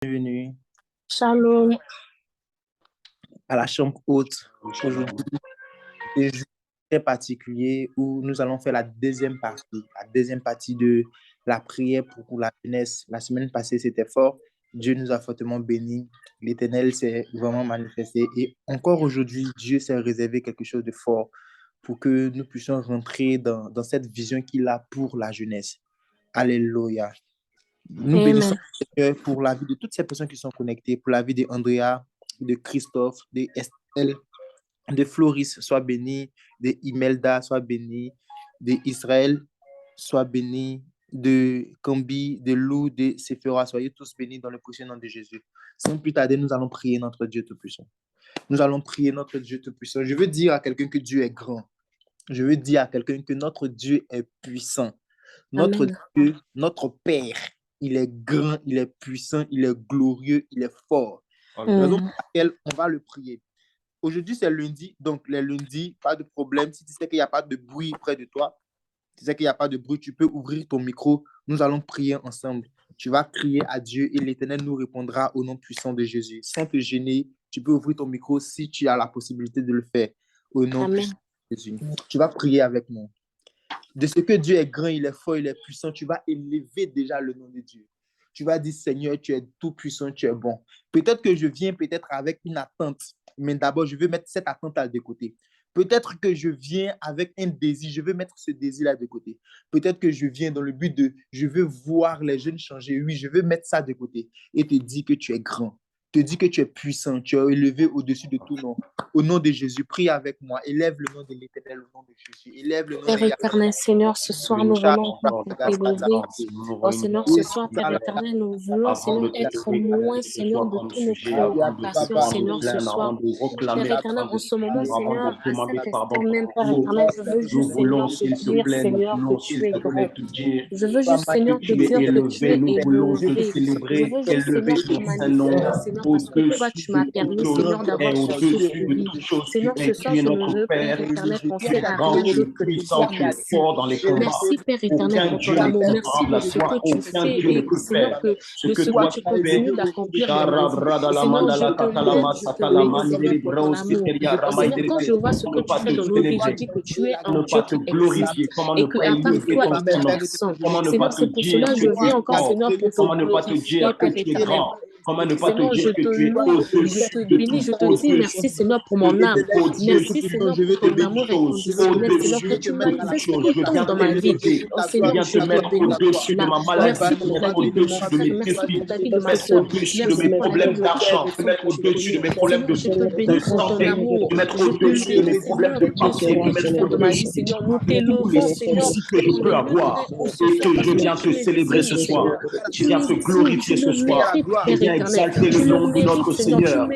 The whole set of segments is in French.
Bienvenue Shalom. à la chambre haute. Aujourd'hui, c'est un jour très particulier où nous allons faire la deuxième partie de la prière pour la jeunesse. La semaine passée, c'était fort. Dieu nous a fortement bénis. L'Éternel s'est vraiment manifesté. Et encore aujourd'hui, Dieu s'est réservé quelque chose de fort pour que nous puissions rentrer dans cette vision qu'il a pour la jeunesse. Alléluia. Nous bénissons Amen. le Seigneur pour la vie de toutes ces personnes qui sont connectées, pour la vie d'Andrea, de Christophe, de Estelle, de Floris, soit béni, de Imelda, soit béni, de Israël, soit béni, de Kambi, de Lou, de Sephora, soyez tous bénis dans le précieux nom de Jésus. Sans plus tarder, nous allons prier notre Dieu Tout-Puissant. Nous allons prier notre Dieu Tout-Puissant. Je veux dire à quelqu'un que Dieu est grand. Je veux dire à quelqu'un que notre Dieu est puissant. Notre Amen. Dieu, notre Père, il est grand, il est puissant, il est glorieux, il est fort. Raison pour laquelle on va le prier. Aujourd'hui, c'est lundi, donc les lundis, pas de problème. Si tu sais qu'il n'y a pas de bruit près de toi, tu sais qu'il n'y a pas de bruit, tu peux ouvrir ton micro. Nous allons prier ensemble. Tu vas crier à Dieu et l'Éternel nous répondra au nom puissant de Jésus. Sans te gêner, tu peux ouvrir ton micro si tu as la possibilité de le faire. Au nom Amen. puissant de Jésus. Tu vas prier avec moi. De ce que Dieu est grand, il est fort, il est puissant, tu vas élever déjà le nom de Dieu. Tu vas dire, Seigneur, tu es tout puissant, tu es bon. Peut-être que je viens peut-être avec une attente, mais d'abord, je veux mettre cette attente-là de côté. Peut-être que je viens avec un désir, je veux mettre ce désir-là de côté. Peut-être que je viens dans le but de, je veux voir les jeunes changer. Oui, je veux mettre ça de côté et te dire que tu es grand. Te dire que tu es puissant, tu es élevé au-dessus de tout nom. Au nom de Jésus, prie avec moi. Élève le nom de l'Éternel au nom de Jésus. Élève le nom Père de éternel, Seigneur, ce soir, nous venons pour t'élever. Oh Seigneur, ce soir, Père éternel, nous voulons, Seigneur, être loin, Seigneur, de toutes nos préoccupations, Seigneur, ce soir. Père éternel, en ce moment, Seigneur, à cet instant même, Père éternel, je veux juste, Seigneur, te dire, Seigneur, que tu es grand. Je veux juste, Seigneur, te dire que tu es élevé. Je veux juste, Seigneur, te magnifier, Seigneur, parce que toi, tu m'as permis, Seigneur, d'avoir ce souffle de vie. Seigneur, ce soir, je ne veux, Père éternel, penser à rien d'autre que de dire merci. Merci, Père éternel, pour ton amour. Merci de ce que tu fais et, Seigneur, de ce que tu continues d'accomplir dans ma vie. Seigneur, je te lève, je te bénis, Seigneur, pour ton amour. Oh, Seigneur, quand je vois ce que tu fais dans nos vies, je dis que tu es un Dieu qui existe et qu'à part toi, il n'y a personne. Seigneur, c'est pour cela que je viens encore, Seigneur, pour te glorifier, Père éternel. Seigneur, je te loue, je te bénis, je te dis merci, Seigneur, pour mon âme. Merci, Seigneur, pour ton amour inconditionnel. Seigneur, que tu manifestes autant dans ma vie. Oh Seigneur, je te bénis pour cela. Merci pour la vie de mon frère. Merci pour la vie de ma soeur. Merci pour la vie de toutes les personnes que tu connais. Seigneur, je te bénis pour ton amour. Je te bénis, Seigneur, de ce que tu fais dans ma vie, Seigneur. Nous t'élevons, Seigneur, dans le lieu où ce soir, parce que tu es digne, Seigneur. Tu es digne, tu le mérites, Père éternel. Tu le mérites, Seigneur.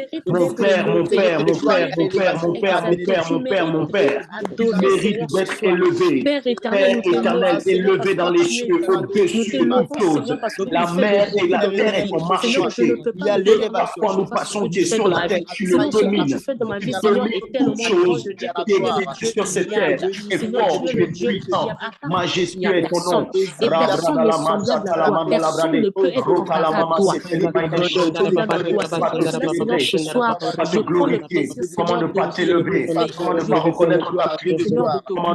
Tu mérites d'être élevé. Père éternel, nous t'élevons, Seigneur, parce que tu es grand. Nous t'élevons, Seigneur, parce que tu fais de beaucoup dans nos vies. Seigneur, je ne peux pas dire merci parce que ce que tu fais dans ma vie. Seigneur, ce que tu fais dans ma vie, Seigneur, est tellement grand de dire que tu es le Dieu ignoble. Seigneur, tu es le Dieu qui a à part il n'y a personne. Et personne n'est semblable à toi. Personne ne peut être comparé à toi. Seigneur, ce soir, je prends le plaisir, Seigneur, de t'élever. Seigneur, de te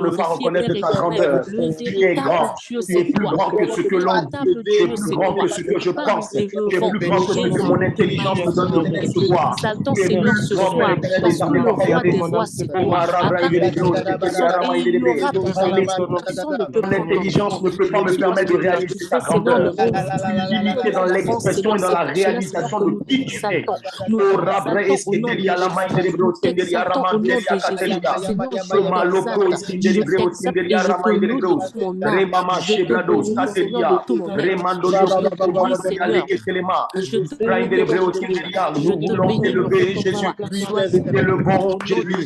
glorifier, Père éternel. Le véritable Dieu, c'est toi. Le véritable Dieu, c'est toi. Par nous t'élevons, Jésus, nous te magnifions et t'exaltons, Seigneur, ce soir, parce que le roi des rois, c'est toi. À part toi, personne, et il n'y aura personne. Personne ne peut prendre L'intelligence ne peut pas me permettre de réaliser ta Seigneur, le grandeur. Limité dans l'expression et dans la réalisation de qui tu es. Nous t'exaltons au nom de Jésus. Nous t'exaltons au nom de Jésus. Seigneur, je t'exalte. Je t'exalte et je te loue de tout mon âme. Je te bénis, Seigneur, de tout mon être. Je te bénis, Seigneur. Je te bénis, Jésus. Tu es le bon Jésus.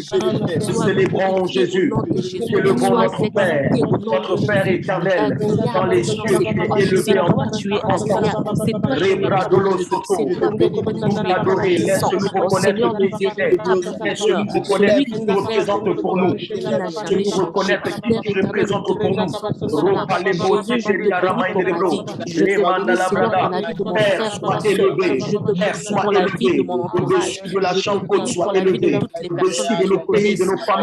Nous célébrons Jésus. Tu es le bon notre Père éternel, dans les cieux, tu es élevé en toi, tu es agréable. C'est toi qui es C'est toi, Père éternel, qui es grand et puissant. Oh Seigneur, nous verrons ta grandeur. Celui qui n'a jamais connu et qui n'a jamais changé. Père éternel, nous te bénissons pour cela. Jésus, je te bénis pour ma vie. Je te bénis, Seigneur, pour la vie de mon frère, de ma soeur. Je te bénis pour la vie de mon entourage. Je te bénis pour la vie de toutes les personnes qui me connaissent. Oh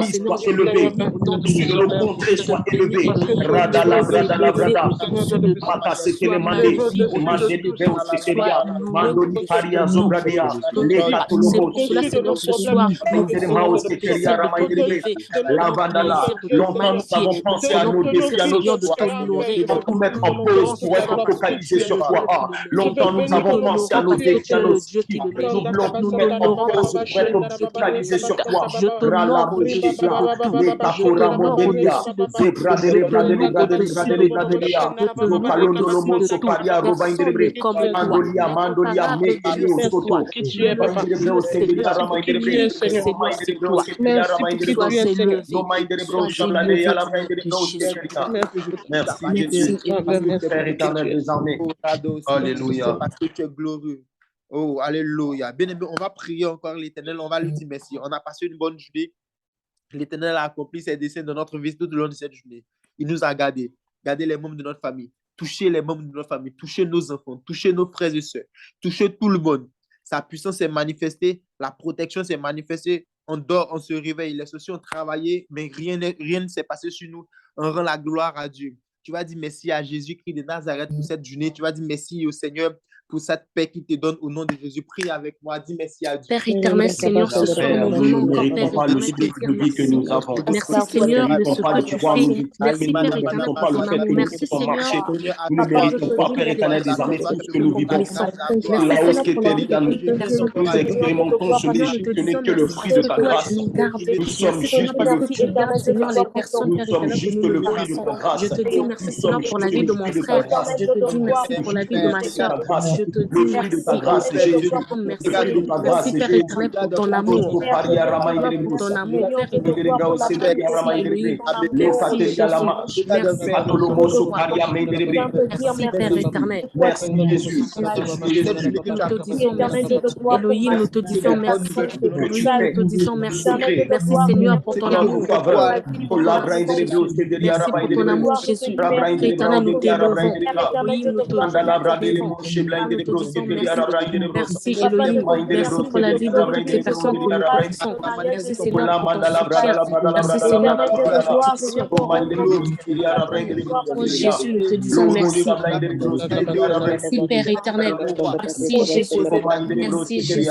Seigneur, je te bénis au nom de Jésus. Je te bénis au nom de Jésus. Sois élevé au-dessus de tout. Sois magnifié au-dessus de tout. Sois loué au-dessus de tout. C'est pour cela, Seigneur, ce soir, nous prenons le plaisir de t'élever. Nous prenons le plaisir de te magnifier. Nous prenons le plaisir, Seigneur, de t'honorer. Pour tout mettre en pause, pour être focalisé sur toi. Longtemps nous avons pensé à nos défis, à nos skills. Nous voulons tout mettre en pause pour être focalisé sur toi. Je t'honore au-dessus de tout. Je t'honore au-dessus de tout. Je t'honore au-dessus de tout. Je t'honore au-dessus de tout. Personne n'est comme toi. Merci Jésus. Père éternel désormais. Alléluia. Parce que tu es glorieux. Oh, alléluia. Bien aimé, on va prier encore l'Éternel, on va lui dire merci. On a passé une bonne journée. L'Éternel a accompli ses desseins dans notre vie tout au long de cette journée. Il nous a gardés les membres de notre famille, toucher les membres de notre famille, toucher nos enfants, toucher nos frères et sœurs, toucher tout le monde. Sa puissance s'est manifestée, la protection s'est manifestée. On dort, on se réveille, les sociaux ont travaillé, mais rien ne s'est passé sur nous. On rend la gloire à Dieu. Tu vas dire merci à Jésus-Christ de Nazareth pour cette journée. Tu vas dire merci au Seigneur pour cette paix qu'il te donne au nom de Jésus. Prie avec moi, dis merci à Dieu. Père éternel, Seigneur, ce soir, nous venons encore, Père éternel, te dire merci. Merci, Seigneur, de ce que tu fais. Merci, Père éternel, pour ton amour. Merci, Seigneur. Nous ne méritons pas, Père éternel, désormais tout ce que nous vivons. La hausse qui était liée à nous expérimentons ce défi que n'est que le fruit de ta grâce. Nous sommes juste le fruit de ta grâce. Je te dis merci, Seigneur, pour la vie de mon frère. Je te dis merci pour la vie de ma soeur. Je te dis merci. Merci, Père éternel, pour ton amour. Pour ton amour, Père éternel. Merci, Père éternel. Merci, Jésus. Nous te disons merci. Élohim, nous te disons merci. Élohim, nous te disons merci. Merci, Seigneur, pour ton amour. Merci pour ton amour, Jésus. Éternel, nous t'élevons. Élohim, nous te disons merci, Elohim. Merci pour la vie de toutes les personnes que nous connaissons. Merci, Seigneur, pour ton soutien. Merci, Seigneur, pour ton protection. Oh Jésus, nous te disons merci. Merci, Père éternel. Merci, Jésus. Merci, Jésus.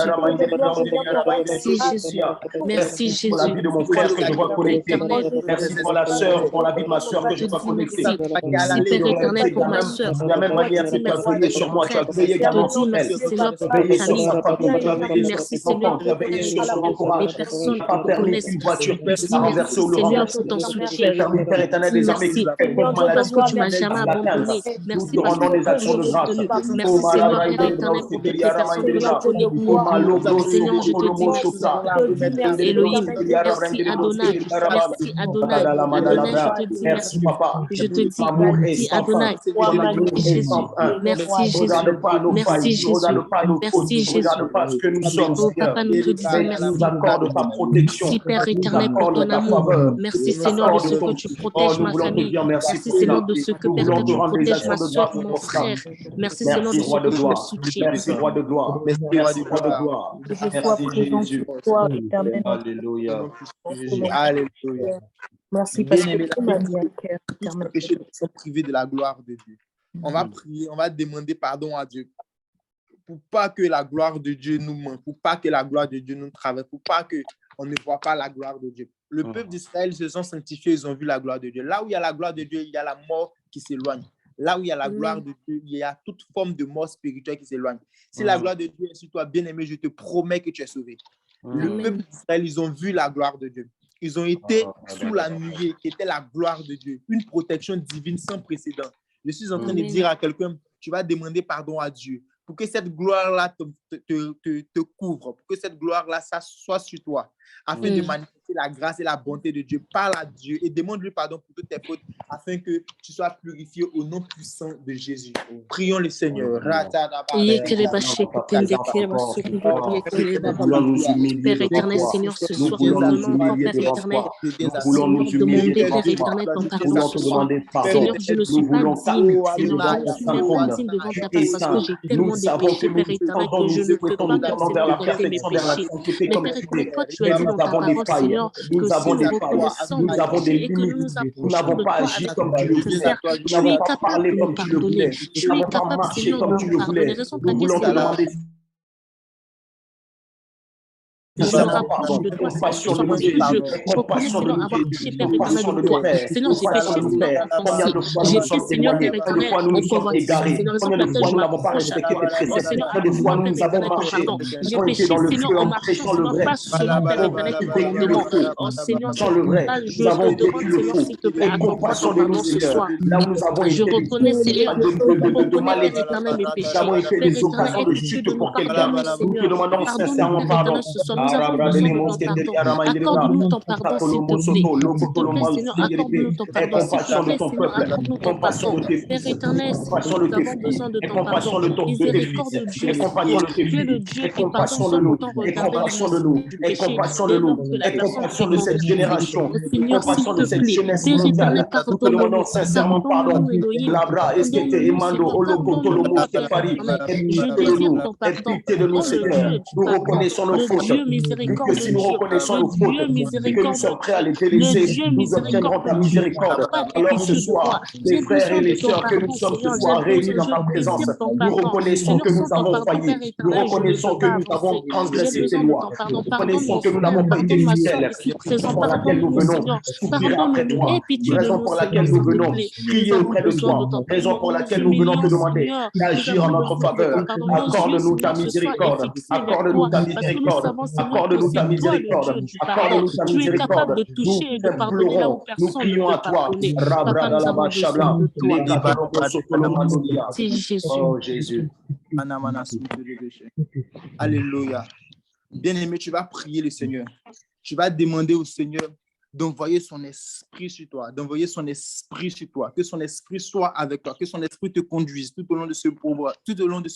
Merci, Jésus. Merci, Jésus. Pour la vie de mon frère que je vois connecté. Merci pour la sœur, pour la vie de ma sœur que je vois connectée. Merci, Père éternel, pour ma sœur. De la même manière que tu as veillé sur moi, tu as veillé également sur elle. Merci, Seigneur, pour ta famille. Merci, Seigneur, pour les personnes qui te connaissent. Merci, Seigneur, pour ton soutien. Merci parce que tu ne m'as jamais abandonné. Merci parce que tu m'as soutenu. Merci, Seigneur, Père éternel, pour toutes les personnes que je connais. Seigneur, je te dis merci. Elohim, merci Adonai. Merci Adonai. Adonai, je te dis merci. Je te dis merci Adonai. Jésus. Merci Jésus. Merci Jésus. Merci Jésus. Oh Papa, nous te disons merci. Merci Père éternel pour ton amour. Merci Seigneur de ce que tu protèges ma famille. Merci Seigneur de ce que Père tu protèges ma soeur, mon frère. Merci Seigneur de ce que tu me soutiens. Merci roi de gloire. Merci roi de gloire. Merci Jésus. Alléluia. Alléluia. Merci parce que tu m'as mis à cœur. Tous péchés sont privés de la gloire de Dieu. On va prier, on va demander pardon à Dieu pour pas que la gloire de Dieu nous manque, pour pas que la gloire de Dieu nous traverse, pour pas que on ne voit pas la gloire de Dieu. Le peuple d'Israël se sont sanctifiés, ils ont vu la gloire de Dieu. Là où il y a la gloire de Dieu, il y a la mort qui s'éloigne. Là où il y a la gloire de Dieu, il y a toute forme de mort spirituelle qui s'éloigne. Si la gloire de Dieu est sur toi, bien-aimé, je te promets que tu es sauvé. Le peuple d'Israël, ils ont vu la gloire de Dieu. Ils ont été sous la nuée qui était la gloire de Dieu, une protection divine sans précédent. Je suis en train de dire à quelqu'un, tu vas demander pardon à Dieu pour que cette gloire-là te couvre, pour que cette gloire-là soit sur toi. afin de manifester la grâce et la bonté de Dieu. Parle à Dieu et demande-lui pardon pour toutes tes fautes afin que tu sois purifié au nom puissant de Jésus. Prions le Seigneur. Père éternel, Seigneur, ce soir, nous venons encore, Père éternel, demander, Père éternel, ton pardon ce soir. Seigneur, je ne suis pas digne, Seigneur, je ne suis même pas digne devant ta face parce que j'ai tellement de péchés, Père éternel, que je ne peux pas même, Seigneur, compter mes péchés. Mais Père éternel, toi, tu as dit dans ta parole, Seigneur, que si nous reconnaissons nos péchés et que nous nous approchons de toi avec sincère, tu es capable de nous pardonner. Tu es capable, Seigneur, de nous pardonner. Raison pour laquelle, Seigneur, je me rapproche de toi, Seigneur, ce soir, parce que je reconnais, Seigneur, avoir péché, Père éternel, de toi. Seigneur, j'ai péché, Seigneur, enfant. J'ai fait, Seigneur, Père éternel, en convoitise. Seigneur, raison pour laquelle je m'approche à toi. Oh, Seigneur, accorde-moi, Père éternel, ton pardon. J'ai péché, Seigneur, en marchant, Seigneur, pas selon, Père éternel, tes commandements. Oh, Seigneur, je te demande, Seigneur, s'il te plaît, accorde-moi ton pardon ce soir. Je reconnais, Seigneur, Père éternel, mes péchés. Père éternel, aie pitié de nous pardonner, Seigneur. Pardonne-nous, Père éternel, ce soir. Nous avons besoin de ton pardon. Accorde-nous ton pardon, s'il te plaît. S'il te plaît, Seigneur, accorde-nous ton pardon. S'il te plaît, Seigneur, accorde-nous ton pardon. Père éternel, Seigneur, nous avons besoin de ton pardon. Miséricorde de Dieu, Seigneur. Tu es le Dieu qui pardonne sans pourtant regarder l'immensité du péché. Dès lors que la personne est cette génération, Seigneur, s'il te plaît, Père éternel, pardonne-nous. Pardonne-nous, Elohim. Pardonne-nous, Père éternel. Je désire ton pardon. Nous reconnaissons nos fautes. Dieu miséricordieux, si nous reconnaissons nos fautes, et que nous sommes prêts à les délaisser, nous obtiendrons ta miséricorde. Alors ce soir, les frères et les sœurs que nous sommes ce soir réunis dans ta présence, nous reconnaissons que nous avons failli, nous reconnaissons que nous avons transgressé tes lois, nous reconnaissons que nous n'avons pas été fidèles, raison pour laquelle nous venons soupirer après toi, raison pour laquelle nous venons crier auprès de toi, raison pour laquelle nous venons te demander d'agir en notre faveur. Accorde-nous ta miséricorde, accorde-nous ta miséricorde, accorde-nous ta miséricorde, accorde-nous ta tu es capable de toucher et de pardonner là où personne ne peut pardonner. Papa, nous avons besoin de toi. C'est Jésus. Oh Jésus. Alléluia. Bien-aimé, tu vas prier le Seigneur. Tu vas demander au Seigneur d'envoyer son esprit sur toi, d'envoyer son esprit sur toi, que son esprit soit avec toi, que son esprit te conduise tout au long de ce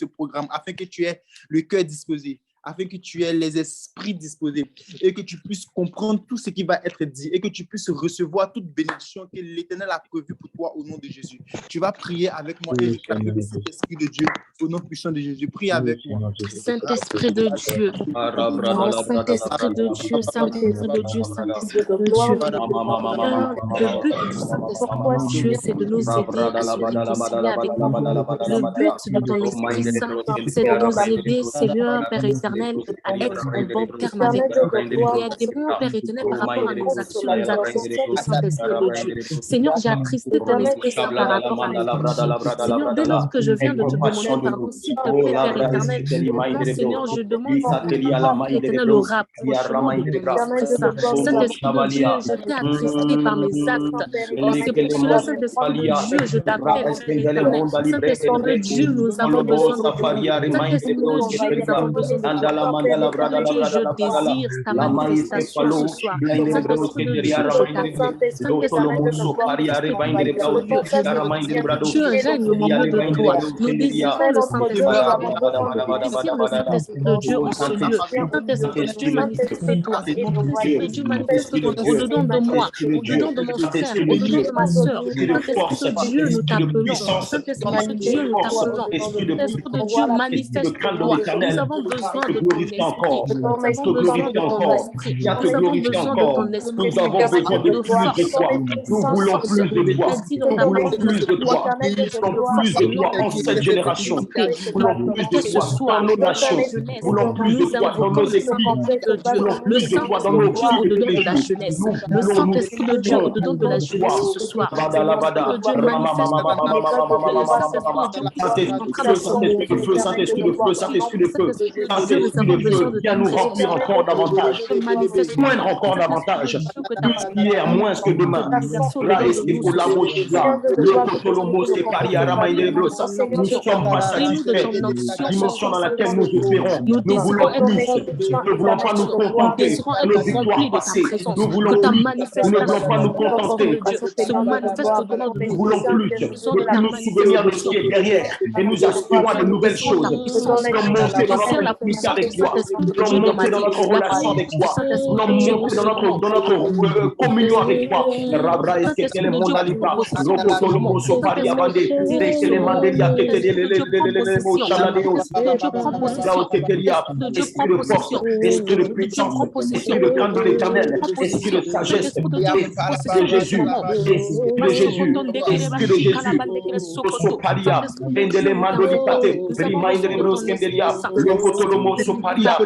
programme, afin que tu aies le cœur disposé, afin que tu aies les esprits disposés et que tu puisses comprendre tout ce qui va être dit et que tu puisses recevoir toute bénédiction que l'Éternel a prévue pour toi au nom de Jésus. Tu vas prier avec moi et je t'appelle le Saint-Esprit de Dieu au nom puissant de Jésus. Prie avec moi. Saint-Esprit de Dieu, Saint-Esprit de Dieu, Saint-Esprit de Dieu, Saint-Esprit de Dieu. Le but du Saint-Esprit de Dieu, c'est de nous aider à se réconcilier avec nous. Le but de ton Esprit Saint, c'est de nous aider, Seigneur, Père éternel, à être en bon terme avec toi et à dépendre, Père éternel, par rapport à nos actions, nous attrister le Saint-Esprit de Dieu. Seigneur, j'ai attristé ton Esprit Saint par rapport à mes péchés. Seigneur, dès lors que je viens de te demander pardon, s'il te plaît, Père éternel, maintenant, Seigneur, je demande, Père éternel, le rapprochement de ton Esprit Saint. Saint-Esprit de Dieu, je t'ai attristé par mes actes. Oh, c'est pour cela, Saint-Esprit de Dieu, je t'appelle, Père éternel. Saint-Esprit de Dieu, nous avons besoin de toi. Saint-Esprit de Dieu, nous avons besoin de toi. Dieu, je désire ta manifestation ce soir. Saint-Esprit de Dieu, je t'appelle. Tu règnes au milieu de toi. Nous désirons le Saint-Esprit. Nous désirons le Saint-Esprit de Dieu en ce lieu. Saint-Esprit de Dieu, manifeste-toi. Saint-Esprit de Dieu, manifeste-toi au-dedans de moi, au-dedans de mon frère, au-dedans de ma soeur. Saint-Esprit de Dieu, nous t'appelons. Saint-Esprit de Dieu, nous t'appelons. Saint-Esprit de Dieu, manifeste-toi. Nous avons besoin de ton esprit. Nous avons besoin de ton esprit. Nous avons besoin de ton esprit. Nous avons besoin de plus de toi. Nous voulons plus de toi. Nous voulons plus de toi. Nous voulons plus de toi en cette génération. Nous voulons plus de toi dans nos nations. Nous voulons plus de toi dans nos églises. Nous voulons plus de toi dans nos vies de tous les jours. Le Saint-Esprit de Dieu au-dedans de la jeunesse ce soir. Le Saint-Esprit de Dieu manifeste Saint-Esprit de feu, Saint-Esprit de feu, Saint-Esprit de feu, Saint-Esprit de feu, Saint-Esprit de feu, Esprit de Dieu, viens nous remplir encore davantage, poindre encore davantage, plus qu'hier, moins que demain. Nous ne sommes pas satisfaits de la dimension dans laquelle nous opérons. Nous voulons plus. Nous ne voulons pas nous contenter de nos victoires passées. Nous voulons plus. Nous ne voulons pas nous contenter. Nous voulons plus. Ne plus nous souvenir de ce qui est derrière. Et nous aspirons à de nouvelles choses. Nous voulons monter dans notre intimité avec toi. Nous voulons monter dans notre relation avec toi. Nous voulons monter dans notre communion avec toi. Esprit de force, esprit de puissance, esprit de crainte de l'Éternel, esprit de sagesse, esprit de Jésus, esprit de Jésus, esprit de Jésus, Soparia, Endele Mandolicate, Reminder Broskendelia, Locotolomo Soparia,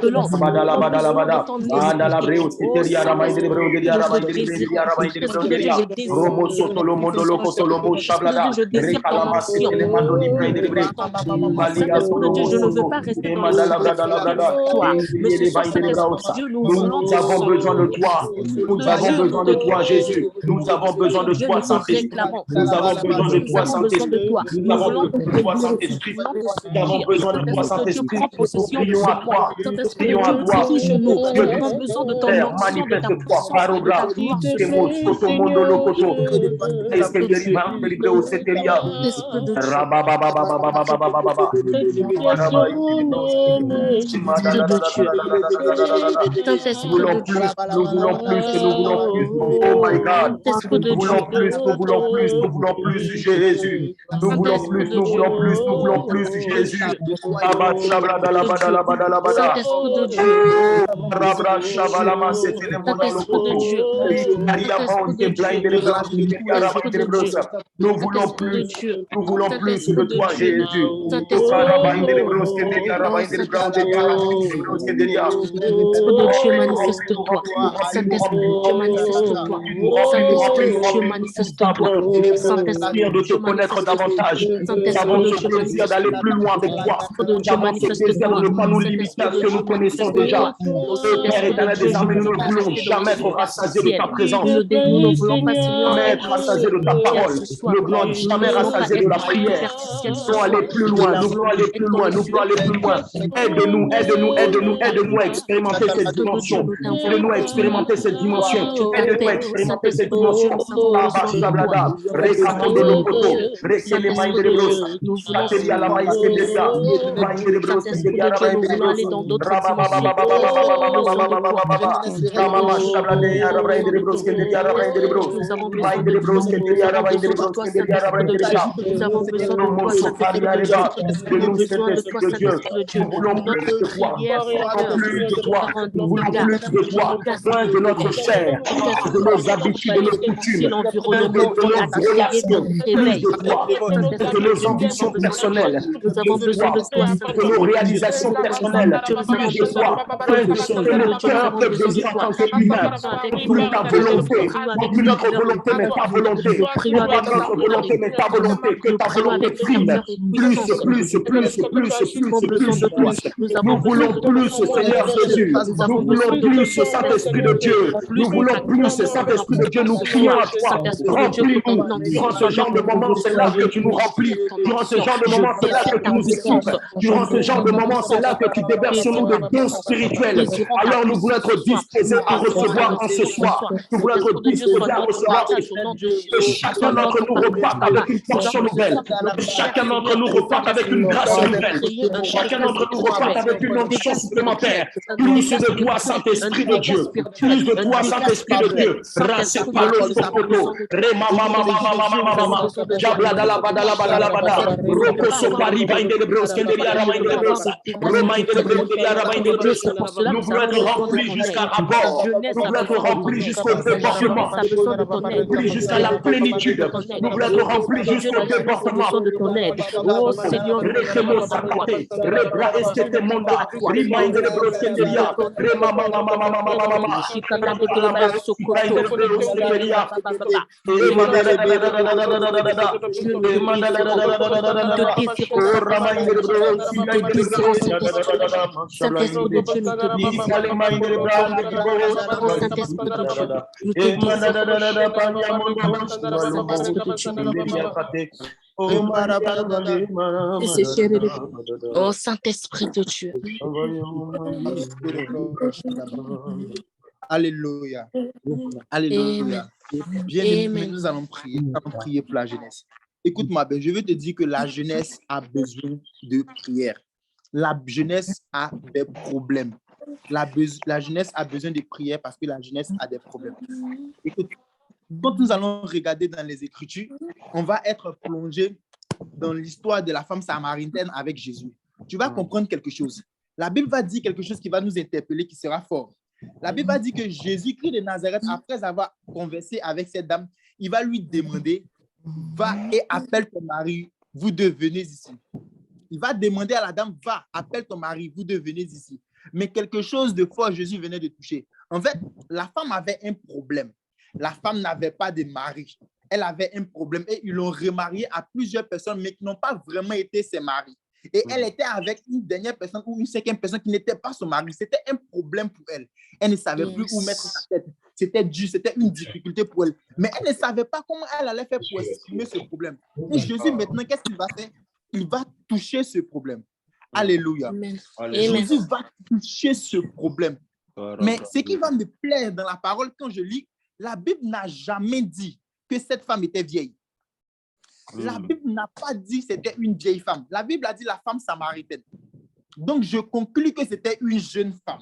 Badala Badala Bada, Andala Breus, Keteria, Raminder Broderia, Raminder Broderia, Romo Sotolo Mondolo Cotolomo Shablada, Recalamas, Elemandoli Brede Bre, Malia Solomo, je ne veux pas rester nous avons besoin de toi. Nous avons besoin de toi, Jésus. Nous avons besoin de toi, Saint-Esprit. Nous avons besoin de toi, Saint-Esprit. Nous avons besoin de toi, Saint-Esprit. Nous avons besoin de toi, Saint-Esprit. Nous prions à toi. Nous prions à toi. Nous avons besoin de ton nom. Manifeste-toi, Parogra, Temo, Soto, Mondolo, Koto, Esprit au Seteria, Rababababababababababa. Nous voulons plus, nous voulons plus, nous voulons plus. Oh my God. Nous voulons plus, nous voulons plus, nous voulons plus, Jésus. Nous voulons plus, nous voulons plus, nous voulons plus, Jésus. Abba Shabada Labada Labada Labada. Rabra Shabalama, c'était le monde nous voulons plus, nous voulons plus de toi, Jésus. Dieu, manifeste-toi. Saint-Esprit, Dieu, manifeste-toi. Saint-Esprit, Dieu, manifeste-toi. Saint-Esprit, de te connaître davantage. Nous avons ce plaisir d'aller plus loin avec toi. Nous avons ce plaisir de ne pas nous limiter à ce que nous connaissons déjà. Père éternel des armées, nous ne voulons jamais être rassasiés de ta présence. Nous ne voulons pas jamais être rassasiés de ta parole. Nous ne voulons jamais rassasiés de la prière. Nous voulons aller plus loin. Nous voulons aller plus loin. Nous voulons aller plus loin. Aide-nous, aide-nous, aide-nous, aide-nous à expérimenter cette dimension. Aide-nous à expérimenter cette dimension. Aide-nous à expérimenter cette dimension. Abba, Récamande le poteau. Récamande les mains de l'Ebros. Nous voulons à la maïs de l'État. Maïs de l'Ebros. Nous voulons aller dans d'autres nous voulons plus de toi, moins de notre chair, de nos habitudes, de nos coutumes, de nos relations, plus de toi, de nos ambitions personnelles, de nos réalisations personnelles, plus de toi, que le cœur peut désir en tant qu'humain, plus ta volonté, plus notre volonté, mais ta volonté, pas notre volonté, mais ta volonté, que ta volonté prime, plus, nous voulons plus, Seigneur Jésus, nous voulons plus, Saint-Esprit de Dieu, nous voulons plus, Saint-Esprit de Dieu, nous crions à toi, remplis-nous, durant ce genre de moment, c'est là que tu nous remplis, durant ce genre de moment, c'est là que tu nous équipes, durant ce genre de moment, c'est là que tu déverses sur nous de dons spirituels, alors nous voulons être disposés à recevoir en ce soir, nous voulons être disposés à recevoir, que chacun d'entre nous reparte avec une portion nouvelle, que chacun d'entre nous reparte avec une grâce nouvelle, que chacun d'entre nous reparte avec une onction supplémentaire, plus de toi, Saint-Esprit de Dieu, plus de toi, Saint-Esprit de Dieu, Rase Palo Sopoto, Rema Mama Mama Mama, Jabla la Bada, Roko Sopari, Vainde de Bros, Kenderia, Ramain de Bros, Romain de Bros, Ramain de Bros, nous voulons être remplis jusqu'à rabord, nous voulons être remplis jusqu'au débordement, remplis jusqu'à la plénitude, nous voulons être remplis jusqu'au débordement. Oh Seigneur, Rechemo Sakate, Rebra Estete Monda, Remind de Bros, Kenderia, Rema Mama, Saint-Esprit de Dieu, nous te désirons. Oh Saint-Esprit de Dieu, nous te désirons. Oh Saint-Esprit de Dieu. Alléluia. Alléluia. Bien-aimés, nous allons prier pour la jeunesse. Écoute-moi bien, je veux te dire que la jeunesse a besoin de prière. La jeunesse a des problèmes. La jeunesse a besoin de prière parce que la jeunesse a des problèmes. Écoute, quand nous allons regarder dans les Écritures, on va être plongé dans l'histoire de la femme samaritaine avec Jésus. Tu vas comprendre quelque chose. La Bible va dire quelque chose qui va nous interpeller, qui sera fort. La Bible va dire que Jésus-Christ de Nazareth, après avoir conversé avec cette dame, il va lui demander, va et appelle ton mari, vous deux venez ici. Il va demander à la dame, va, appelle ton mari, vous deux venez ici. Mais quelque chose de fort, Jésus venait de toucher. En fait, la femme avait un problème. La femme n'avait pas de mari. Elle avait un problème et ils l'ont remariée à plusieurs personnes, mais qui n'ont pas vraiment été ses maris. Et elle était avec une dernière personne ou une cinquième personne qui n'était pas son mari. C'était un problème pour elle. Elle ne savait plus où mettre sa tête. C'était dur, c'était une difficulté pour elle. Mais elle ne savait pas comment elle allait faire pour exprimer ce problème. Et Jésus, maintenant, qu'est-ce qu'il va faire? Il va toucher ce problème. Alléluia. Amen. Jésus va toucher ce problème. Mais ce qui va me plaire dans la parole, quand je lis, la Bible n'a jamais dit que cette femme était vieille. La Bible n'a pas dit que c'était une vieille femme. La Bible a dit la femme samaritaine. Donc, je conclus que c'était une jeune femme.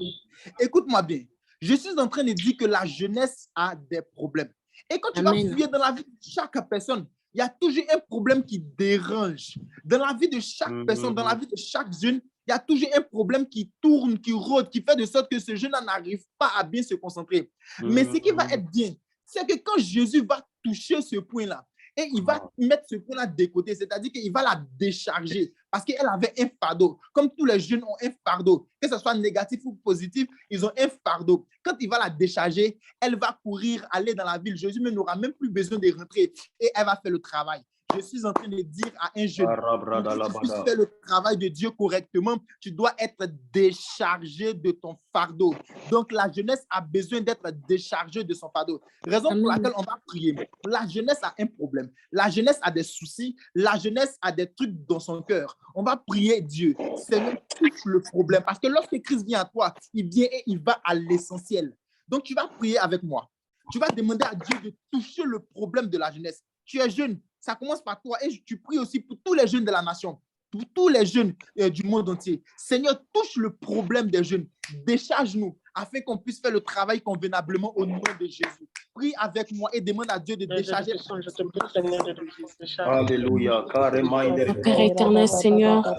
Écoute-moi bien. Je suis en train de dire que la jeunesse a des problèmes. Et quand tu vas fouiller dans la vie de chaque personne, il y a toujours un problème qui dérange. Dans la vie de chaque personne, dans la vie de chaque jeune, il y a toujours un problème qui tourne, qui rôde, qui fait de sorte que ce jeune n'arrive pas à bien se concentrer. Mais ce qui va être bien, c'est que quand Jésus va toucher ce point-là, et il va mettre ce point-là de côté, c'est-à-dire qu'il va la décharger parce qu'elle avait un fardeau. Comme tous les jeunes ont un fardeau, que ce soit négatif ou positif, ils ont un fardeau. Quand il va la décharger, elle va courir, aller dans la ville. Jésus n'aura même plus besoin de rentrer et elle va faire le travail. Je suis en train de dire à un jeune, si tu puisses faire le travail de Dieu correctement, tu dois être déchargé de ton fardeau. Donc, la jeunesse a besoin d'être déchargée de son fardeau. Raison pour laquelle on va prier. La jeunesse a un problème. La jeunesse a des soucis. La jeunesse a des trucs dans son cœur. On va prier Dieu. Seigneur, touche le problème. Parce que lorsque Christ vient à toi, il vient et il va à l'essentiel. Donc, tu vas prier avec moi. Tu vas demander à Dieu de toucher le problème de la jeunesse. Tu es jeune. Ça commence par toi et tu pries aussi pour tous les jeunes de la nation, pour tous les jeunes du monde entier. Seigneur, touche le problème des jeunes. Décharge-nous afin qu'on puisse faire le travail convenablement au nom de Jésus. Prie avec moi et demande à Dieu de décharger. Alléluia. Père éternel, Seigneur. Père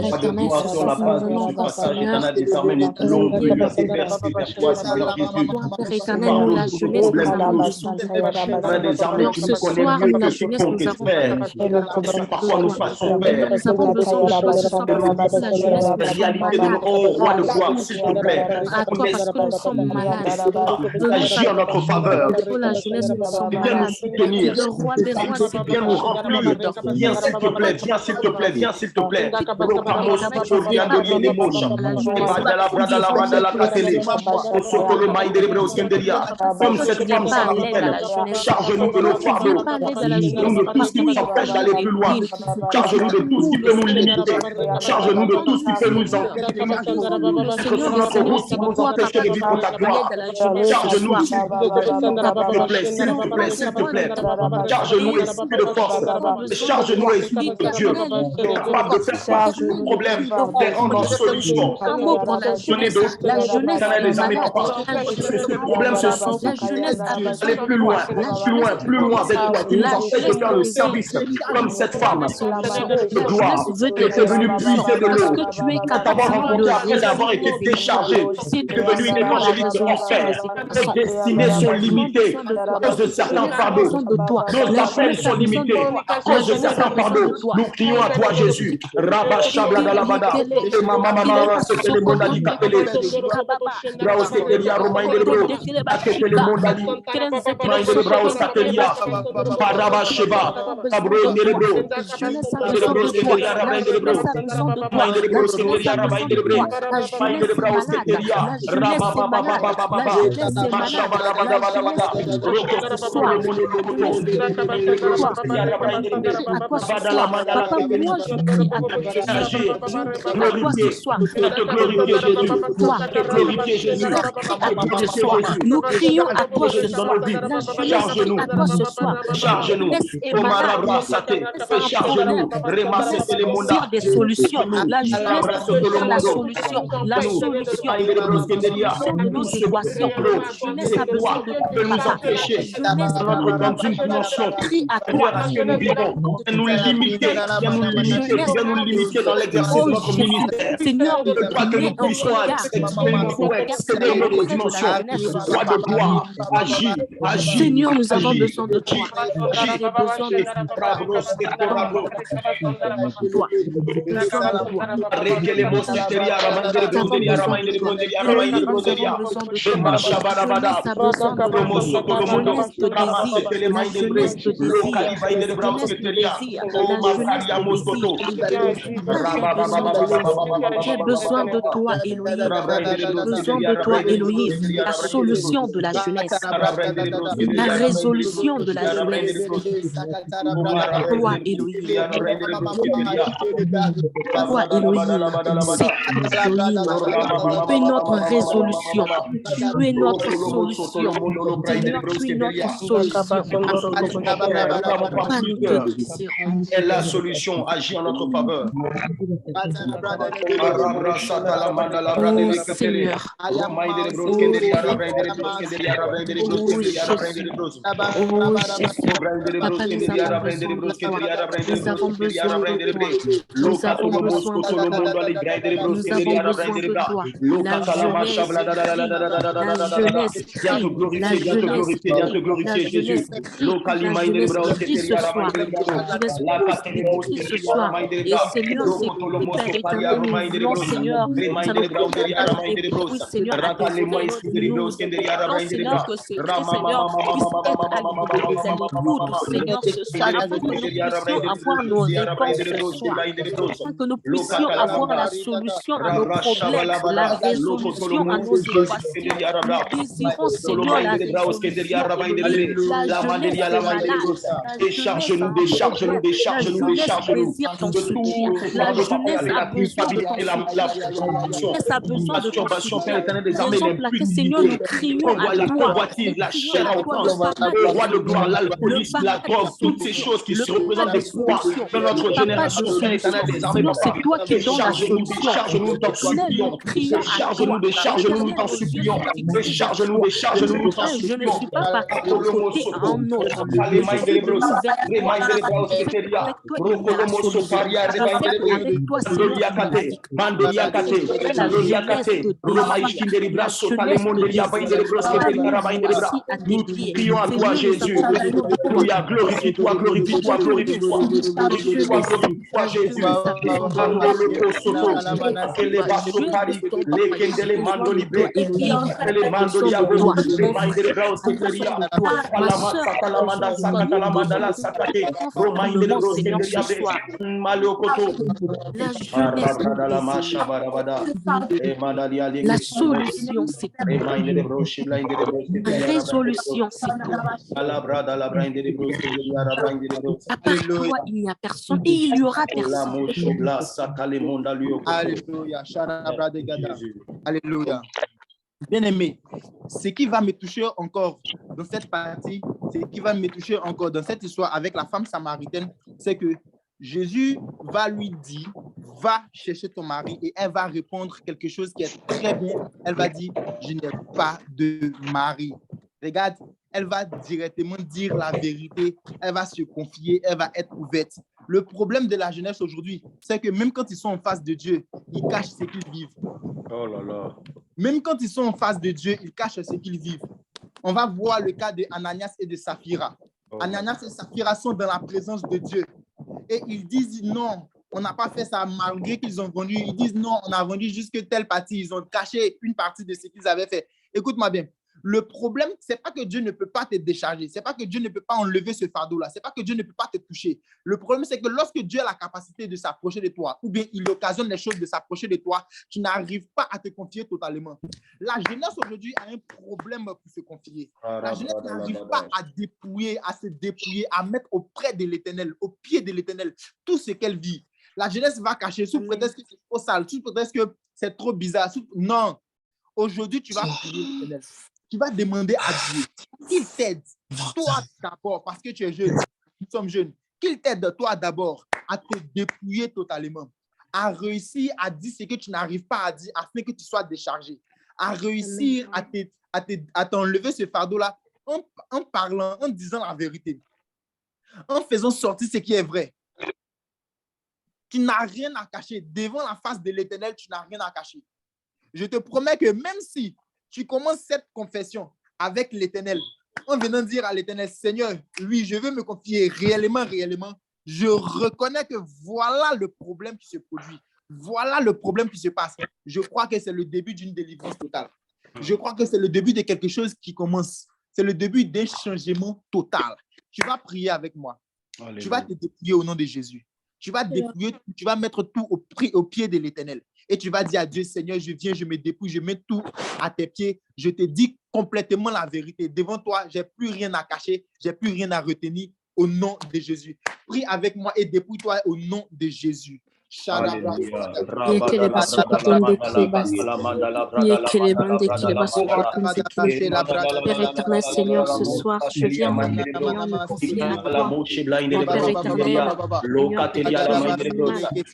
éternel, sur la base de ce passage éternel, désormais nous voulons regarder vers toi, Seigneur Jésus. Père éternel, nous, la jeunesse, nous avons besoin de toi. Ce soir, nous, la jeunesse, nous avons besoin. Parfois nous faisons père. Nous avons besoin de toi ce soir pour que la jeunesse réalité de notre roi de gloire, s'il te plaît. À toi parce que nous sommes malades. Agis en notre faveur. Pour la jeunesse, nous sommes Viens nous malades. soutenir. Le roi des rois, c'est Viens nous remplir. Viens s'il te plaît. Viens s'il te plaît. Viens s'il te plaît. Comme cette femme samaritaine, charge-nous de nos fardeaux. Charge-nous de tout ce qui nous empêche d'aller plus loin. Charge-nous de tout ce qui peut nous limiter. Charge-nous de tout ce qui peut nous empêcher. Sur notre route, qui nous empêche de vivre ta gloire. Charge-nous, s'il te plaît, s'il te plaît, s'il te plaît. Charge-nous, esprit de force. Charge-nous, esprit de Dieu. Capable de faire face aux problèmes, de rendre en solution. Donner la jeunesse, les amis, ce problème se sont aller plus loin avec toi. Tu nous empêches de faire le service comme cette femme de gloire qui est venue puiser de l'eau. T'avoir rencontré après avoir été déchargée. Tu es devenu une évangéliste en fer. Nos destinées sont limitées à cause de certains fardeaux. Nos appels sont limités à cause de certains fardeaux. Nous crions à toi, Jésus. Rabba Shabla Dalabada. Et maman, c'était le monde à l'Ikapele. Braos Keteria, Romain de Lebro. Akete le monde à l'Ikapele. de Braos Keteria. Paraba Sheba. Cabro Nelebro. Nous crions à toi ce soir. Charge-nous. Charge-nous. Des solutions. La jeunesse a la solution. La solution. Nos équations. La jeunesse a besoin de nous empêcher dans une dimension à toi à ce que nous vivons. Nous limiter, nous limiter dans l'exercice de notre ministère. Seigneur, pas que nous puissions excéder notre dimension. Roi de gloire, agis. Seigneur, nous avons besoin de toi. J'ai besoin de toi, Elohim. Besoin de toi, Elohim. La solution de la jeunesse. La résolution de la jeunesse. Toi, Elohim. Toi, Elohim. C'est Elohim. Tu es notre résolution. Tu es notre solution. Seigneur, tu es notre solution. Et la solution agit en notre faveur. Seigneur. Que nous puissions avoir la solution à nos problèmes, la résolution à nos équations. Nous désirons, Seigneur, la résolution. La jeunesse est malade. Décharge-nous. La jeunesse a besoin de raison pour laquelle, Seigneur, nous crions à toi. La chair à le roi de gloire, l'alcoolisme, la drogue, toutes ces choses qui se représentent des poids dans notre génération. C'est toi qui es dans la solution. Décharge-nous, t'en supplions. Décharge-nous, t'en supplions. Décharge-nous, t'en supplions. Je ne suis pas parti de côté à un autre. Prions à toi, Jésus. Glorifie-toi, Jésus. La solution, c'est toi. Résolution, c'est toi. À part toi, il n'y a personne et il y aura personne. Alléluia. Alléluia. Bien-aimé, ce qui va me toucher encore dans cette partie, ce qui va me toucher encore dans cette histoire avec la femme samaritaine, c'est que Jésus va lui dire, va chercher ton mari, et elle va répondre quelque chose qui est très bien. Elle va dire, je n'ai pas de mari. Regarde, elle va directement dire la vérité, elle va se confier, elle va être ouverte. Le problème de la jeunesse aujourd'hui, c'est que même quand ils sont en face de Dieu, ils cachent ce qu'ils vivent. Oh là là. Même quand ils sont en face de Dieu, ils cachent ce qu'ils vivent. On va voir le cas de Ananias et de Saphira. Ananias et Saphira sont dans la présence de Dieu. Et ils disent non, on n'a pas fait ça malgré qu'ils ont vendu. Ils disent non, on a vendu jusque telle partie. Ils ont caché une partie de ce qu'ils avaient fait. Écoute-moi bien. Le problème, ce n'est pas que Dieu ne peut pas te décharger. Ce n'est pas que Dieu ne peut pas enlever ce fardeau-là. Ce n'est pas que Dieu ne peut pas te toucher. Le problème, c'est que lorsque Dieu a la capacité de s'approcher de toi, ou bien il occasionne les choses de s'approcher de toi, tu n'arrives pas à te confier totalement. La jeunesse aujourd'hui a un problème pour se confier. La jeunesse n'arrive pas à dépouiller, à se dépouiller, à mettre auprès de l'Éternel, au pied de l'Éternel, tout ce qu'elle vit. La jeunesse va cacher sous prétexte que c'est trop sale, sous prétexte que c'est trop bizarre. Non. Aujourd'hui, tu vas prier l'Éternel. Tu vas demander à Dieu qu'il t'aide, toi d'abord, parce que tu es jeune, nous sommes jeunes, qu'il t'aide toi d'abord à te dépouiller totalement, à réussir à dire ce que tu n'arrives pas à dire afin que tu sois déchargé, à réussir à t'enlever ce fardeau-là en parlant, en disant la vérité, en faisant sortir ce qui est vrai. Tu n'as rien à cacher. Devant la face de l'Éternel, tu n'as rien à cacher. Je te promets que même si tu commences cette confession avec l'Éternel, en venant dire à l'Éternel, Seigneur, oui, je veux me confier réellement, je reconnais que voilà le problème qui se produit. Voilà le problème qui se passe. Je crois que c'est le début d'une délivrance totale. Je crois que c'est le début de quelque chose qui commence. C'est le début d'un changement total. Tu vas prier avec moi. Alléluia. Tu vas te dépouiller au nom de Jésus. Tu vas dépouiller, tu vas mettre tout au pied de l'Éternel. Et tu vas dire à Dieu, Seigneur, je viens, je me dépouille, je mets tout à tes pieds. Je te dis complètement la vérité. Devant toi, je n'ai plus rien à cacher, je n'ai plus rien à retenir au nom de Jésus. Prie avec moi et dépouille-toi au nom de Jésus. Père éternel, Seigneur, ce soir, je viens me confier à toi. Mon Père éternel,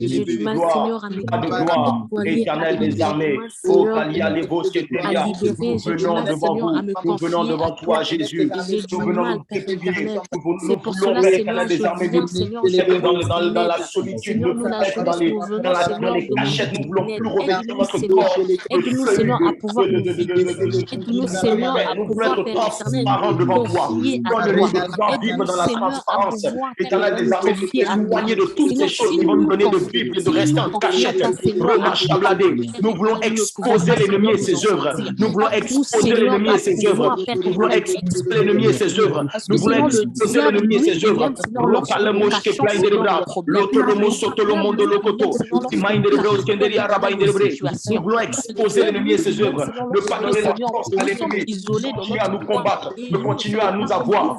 j'ai du mal, Seigneur, à me éternel des armées, au Kalia, les Vosques, nous venons devant vous, nous venons devant toi, Jésus, nous venons nous dépouiller, c'est pour cela, Seigneur, je viens, Seigneur, dans la solitude, dans les cachettes, nous ne voulons plus revêtir notre corps. Aide-nous, Seigneur, à pouvoir nous vider. Aide-nous, Seigneur, à pouvoir, Père éternel, devant toi. Vivre dans la transparence. Éternel des armées, nous éloigner de toutes ces choses qui vont nous donner de vivre et de rester en cachette. Nous voulons exposer l'ennemi et ses œuvres. Nous voulons exposer l'ennemi et ses œuvres. Nous voulons exposer l'ennemi et ses œuvres. Nous voulons exposer l'ennemi et ses œuvres. Nous voulons exposer l'ennemi et ses œuvres. Ne pas donner la force à l'ennemi. Continuer à nous combattre. De continuer à nous avoir.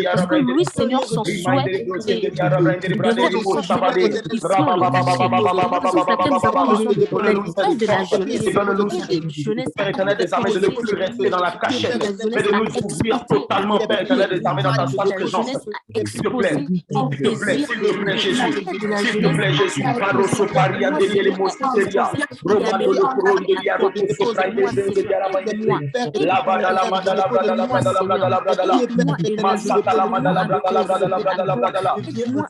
Parce que lui, Seigneur, son souhait est de la jeunesse. Éternel des armées, de ne plus rester dans la cachette, mais de nous ouvrir totalement, Père éternel des armées, dans ta sainte présence. S'il te plaît, Jésus, s'il te plaît, Jésus, Paroso Paria de Yelemositeria, Romano de Corondelia, Robusto Praide de Yarabaye, Lavada la Madala, la Bradala, la Bradala, Masata la Madala, la Bradala, la Bradala, aide-moi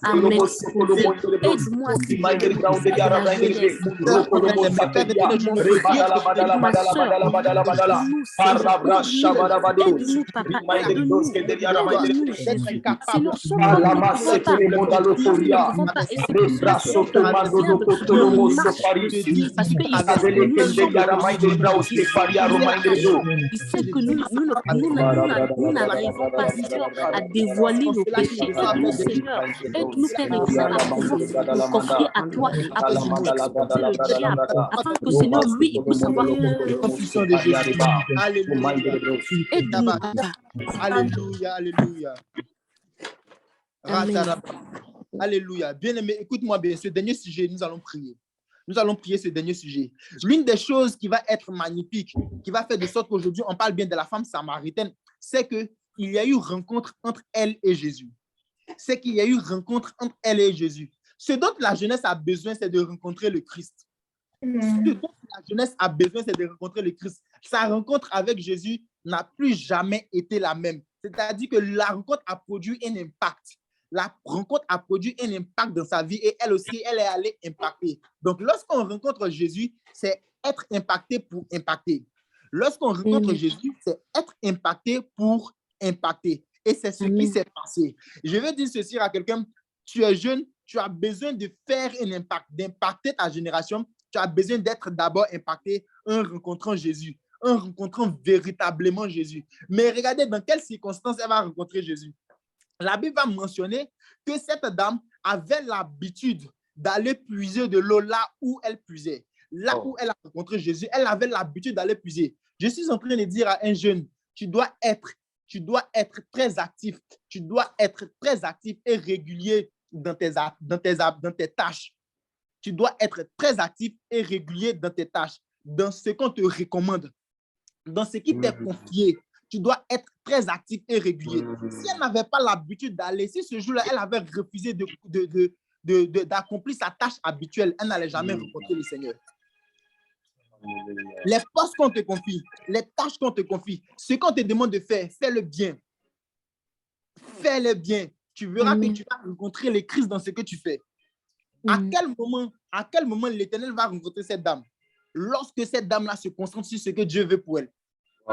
à nous n'arrivons pas, Seigneur, à dévoiler nos péchés. Seigneur, aide-nous, Père éternel, à pouvoir nous confier à toi, à pouvoir exposer le diable, afin que, Seigneur, lui, il puisse avoir une confusion de Jésus. Aide-nous, Papa. Alléluia, alléluia. Alléluia. Bien-aimé, écoute-moi bien, ce dernier sujet, nous allons prier. Nous allons prier ce dernier sujet. L'une des choses qui va être magnifique, qui va faire de sorte qu'aujourd'hui, on parle bien de la femme samaritaine, c'est qu'il y a eu rencontre entre elle et Jésus. C'est qu'il y a eu rencontre entre elle et Jésus. Ce dont la jeunesse a besoin, c'est de rencontrer le Christ. Ce dont la jeunesse a besoin, c'est de rencontrer le Christ. Sa rencontre avec Jésus n'a plus jamais été la même. C'est-à-dire que la rencontre a produit un impact. La rencontre a produit un impact dans sa vie et elle aussi, elle est allée impacter. Donc, lorsqu'on rencontre Jésus, c'est être impacté pour impacter. Lorsqu'on rencontre Jésus, c'est être impacté pour impacter. Et c'est ce qui s'est passé. Je veux dire ceci à quelqu'un, tu es jeune, tu as besoin de faire un impact, d'impacter ta génération. Tu as besoin d'être d'abord impacté en rencontrant Jésus, en rencontrant véritablement Jésus. Mais regardez dans quelles circonstances elle va rencontrer Jésus. La Bible va mentionner que cette dame avait l'habitude d'aller puiser de l'eau là où elle puisait. Là où elle a rencontré Jésus, elle avait l'habitude d'aller puiser. Je suis en train de dire à un jeune, tu dois être très actif. Tu dois être très actif et régulier dans tes tâches. Tu dois être très actif et régulier dans tes tâches, dans ce qu'on te recommande, dans ce qui t'est confié. Tu dois être très actif et régulier. Si elle n'avait pas l'habitude d'aller, si ce jour-là, elle avait refusé d'accomplir sa tâche habituelle, elle n'allait jamais rencontrer le Seigneur. Les postes qu'on te confie, les tâches qu'on te confie, ce qu'on te demande de faire, fais-le bien. Fais-le bien. Tu verras que tu vas rencontrer le Christ dans ce que tu fais. À quel moment l'Éternel va rencontrer cette dame? Lorsque cette dame-là se concentre sur ce que Dieu veut pour elle.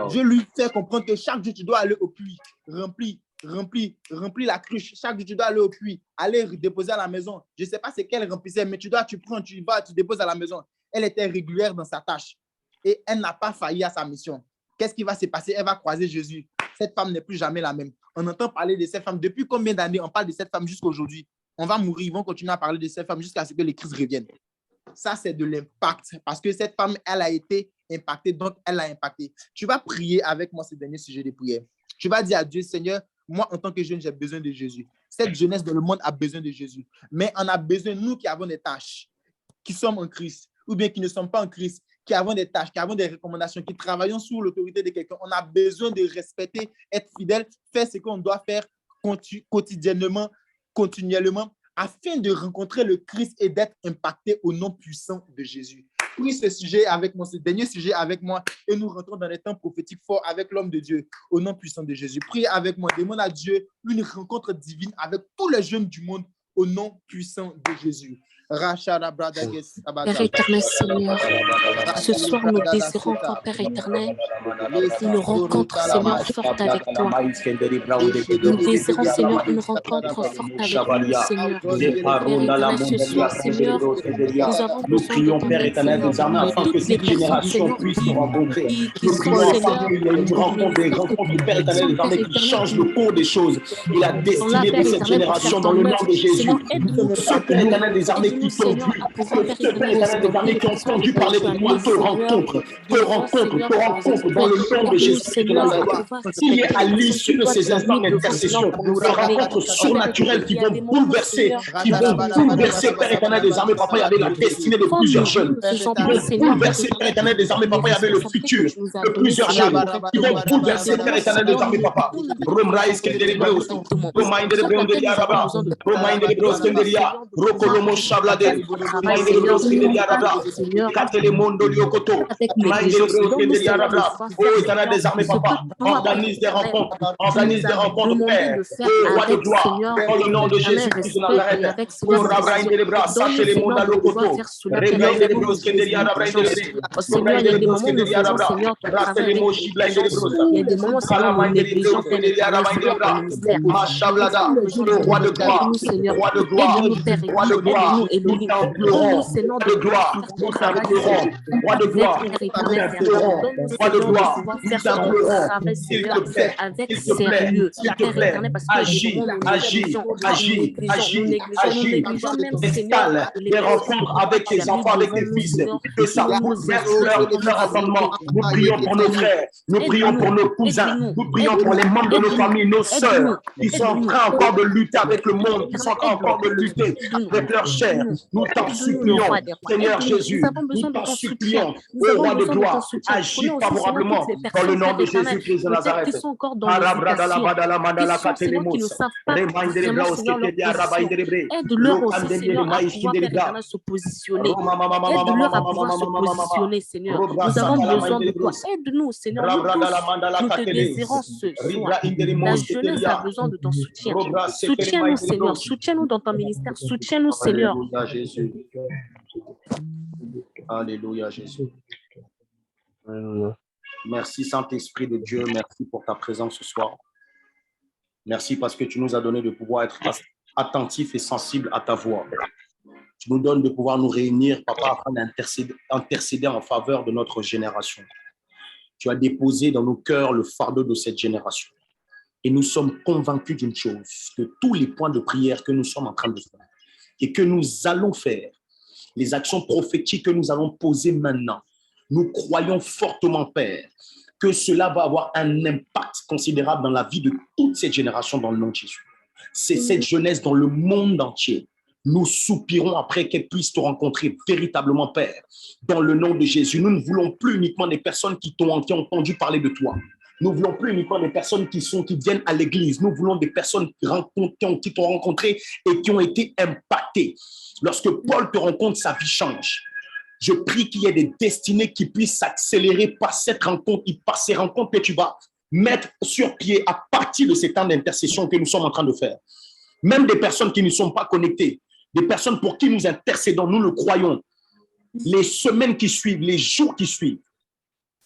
Je lui fais comprendre que chaque jour, tu dois aller au puits, remplir la cruche. Chaque jour, tu dois aller au puits, aller déposer à la maison. Je ne sais pas ce qu'elle remplissait, mais tu prends, tu vas, tu déposes à la maison. Elle était régulière dans sa tâche et elle n'a pas failli à sa mission. Qu'est-ce qui va se passer? Elle va croiser Jésus. Cette femme n'est plus jamais la même. On entend parler de cette femme. Depuis combien d'années on parle de cette femme jusqu'à aujourd'hui? On va mourir, ils vont continuer à parler de cette femme jusqu'à ce que le Christ revienne. Ça, c'est de l'impact. Parce que cette femme, elle a été impactée, donc elle a impacté. Tu vas prier avec moi ce dernier sujet de prière. Tu vas dire à Dieu, Seigneur, moi, en tant que jeune, j'ai besoin de Jésus. Cette jeunesse dans le monde a besoin de Jésus. Mais on a besoin, nous qui avons des tâches, qui sommes en Christ, ou bien qui ne sommes pas en Christ, qui avons des tâches, qui avons des recommandations, qui travaillons sous l'autorité de quelqu'un. On a besoin de respecter, être fidèle, faire ce qu'on doit faire quotidiennement, continuellement, afin de rencontrer le Christ et d'être impacté au nom puissant de Jésus. Prie ce sujet avec moi, ce dernier sujet avec moi, et nous rentrons dans les temps prophétiques forts avec l'homme de Dieu, au nom puissant de Jésus. Prie avec moi, demande à Dieu une rencontre divine avec tous les jeunes du monde, au nom puissant de Jésus. Père éternel, Seigneur, ce soir nous désirons encore, Père éternel, une rencontre, Seigneur, forte avec toi. Nous désirons, Seigneur, une rencontre forte avec nous, Seigneur. Père éternel, ce soir, Seigneur, nous avons besoin de ton Père éternel des armées, afin que cette génération puisse se rencontrer. Nous prions afin qu'il y ait une rencontre, des rencontres du Père éternel des armées qui changent le cours des choses et la destinée de cette génération dans le nom de Jésus. Ce Père éternel des armées qui t'ont vu, ce Père éternel des armées qui ont entendu parler de toi, te rencontre dans le nom de Jésus. S'il y a à l'issue de ces instants d'intercession, des rencontres surnaturelles qui vont bouleverser, Père éternel des armées, papa, il y avait la destinée de plusieurs jeunes, qui vont bouleverser, Père éternel des armées, papa, il y avait le futur de plusieurs jeunes, qui vont bouleverser, Père éternel des armées, papa. Organise des rencontres, Père. Roi de gloire, dans le nom de Jésus Christ de Nazareth. Sachez les mondes à l'ocoto. Réveille les bros, Kendelia, Seigneur, il y a des moments où nous faisons, Seigneur, ton travail. Il y a des moments, Seigneur, où nous négligeons, Père éternel, Seigneur, ton ministère. le roi de gloire, roi de gloire, roi de gloire, nous t'implorons, de gloire, nous t'implorons, roi de gloire, nous t'implorons, roi de gloire, nous t'implorons, s'il te plaît, s'il te plaît, agis, installe des rencontres avec tes enfants, avec tes fils, que ça bouleverse leur entendement. Nous prions pour nos frères, nous prions pour nos cousins, nous prions pour les membres de nos familles, nos sœurs, qui sont en train encore de lutter avec le monde, qui sont en train encore de lutter avec leur chair, nous t'en supplions, Seigneur Jésus, nous t'en supplions, ô roi de gloire, agis favorablement dans le nom de Jésus-Christ de Nazareth. Qui sont encore dans l'hésitation, Seigneur, qui ne savent pas vraiment, Seigneur, leur position. Aide-leur aussi, Seigneur, à pouvoir, Père éternel, se positionner. Aide-leur à pouvoir se positionner, Seigneur. Nous avons besoin de toi. Aide-nous, Seigneur. Nous tous, nous te désirons ce soir. La jeunesse a besoin de ton soutien. Soutiens-nous, Seigneur. Soutiens-nous dans ton ministère. Soutiens-nous, Seigneur. Alléluia, Jésus. Alléluia, Jésus. Merci, Saint-Esprit de Dieu. Merci pour ta présence ce soir. Merci parce que tu nous as donné de pouvoir être attentifs et sensibles à ta voix. Tu nous donnes de pouvoir nous réunir, Papa, afin d'intercéder en faveur de notre génération. Tu as déposé dans nos cœurs le fardeau de cette génération. Et nous sommes convaincus d'une chose, que tous les points de prière que nous sommes en train de faire et que nous allons faire, les actions prophétiques que nous allons poser maintenant, nous croyons fortement, Père, que cela va avoir un impact considérable dans la vie de toute cette génération dans le nom de Jésus. C'est cette jeunesse dans le monde entier. Nous soupirons après qu'elle puisse te rencontrer véritablement, Père, dans le nom de Jésus. Nous ne voulons plus uniquement des personnes qui ont entendu parler de toi. Nous ne voulons plus uniquement des personnes qui viennent à l'église. Nous voulons des personnes qui t'ont rencontré et qui ont été impactées. Lorsque Paul te rencontre, sa vie change. Je prie qu'il y ait des destinées qui puissent s'accélérer par cette rencontre et par ces rencontres que tu vas mettre sur pied à partir de ces temps d'intercession que nous sommes en train de faire. Même des personnes qui ne sont pas connectées, des personnes pour qui nous intercédons, nous le croyons. Les semaines qui suivent, les jours qui suivent,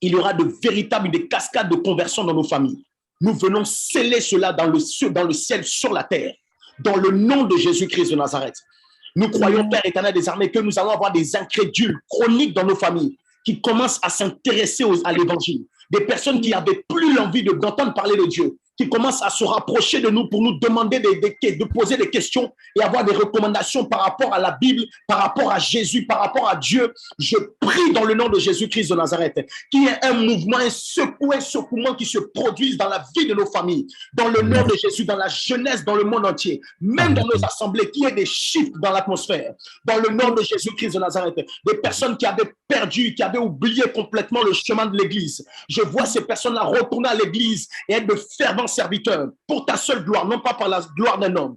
il y aura des cascades de conversion dans nos familles. Nous venons sceller cela dans le ciel, sur la terre, dans le nom de Jésus-Christ de Nazareth. Nous croyons, Père éternel des armées, que nous allons avoir des incrédules chroniques dans nos familles qui commencent à s'intéresser à l'évangile. Des personnes qui n'avaient plus l'envie d'entendre parler de Dieu, qui commencent à se rapprocher de nous pour nous demander de poser des questions et avoir des recommandations par rapport à la Bible, par rapport à Jésus, par rapport à Dieu. Je prie dans le nom de Jésus-Christ de Nazareth qu'il y ait un mouvement, un secouement qui se produise dans la vie de nos familles, dans le nom de Jésus, dans la jeunesse, dans le monde entier, même dans nos assemblées, qu'il y ait des chiffres dans l'atmosphère, dans le nom de Jésus-Christ de Nazareth. Des personnes qui avaient perdu, qui avaient oublié complètement le chemin de l'église. Je vois ces personnes-là retourner à l'église et être de fervents serviteurs pour ta seule gloire, non pas par la gloire d'un homme.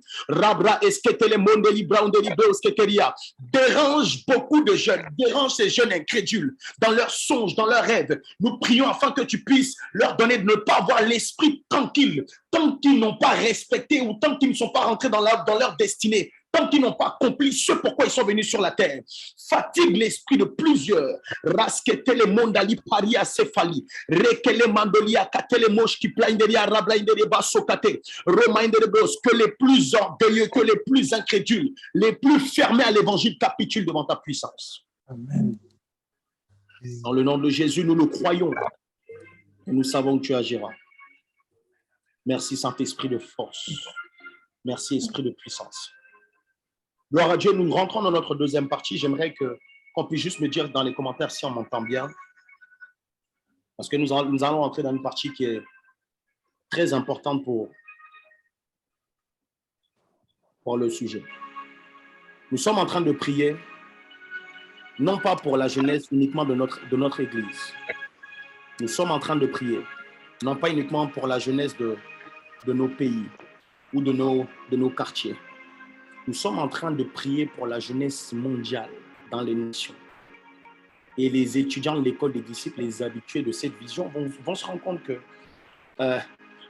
Dérange beaucoup de jeunes, dérange ces jeunes incrédules dans leurs songes, dans leurs rêves. Nous prions afin que tu puisses leur donner de ne pas avoir l'esprit tranquille tant qu'ils n'ont pas respecté ou tant qu'ils ne sont pas rentrés dans leur destinée. Tant qu'ils n'ont pas accompli ce pourquoi ils sont venus sur la terre. Fatigue l'esprit de plusieurs. Rasketele mondali paria céphali. Rekele mandolia katele mosh qui plainderia rablaindere basokate. Reminder que les plus orgueilleux, que les plus incrédules, les plus fermés à l'évangile capitulent devant ta puissance. Amen. Dans le nom de Jésus, nous le croyons. Et nous savons que tu agiras. Merci Saint-Esprit de force. Merci Esprit de puissance. Gloire à Dieu, nous rentrons dans notre deuxième partie. J'aimerais qu'on puisse juste me dire dans les commentaires si on m'entend bien. Parce que nous allons entrer dans une partie qui est très importante pour le sujet. Nous sommes en train de prier, non pas pour la jeunesse uniquement de notre église. Nous sommes en train de prier, non pas uniquement pour la jeunesse de nos pays ou de nos quartiers. Nous sommes en train de prier pour la jeunesse mondiale dans les nations. Et les étudiants de l'école des disciples, les habitués de cette vision vont se rendre compte que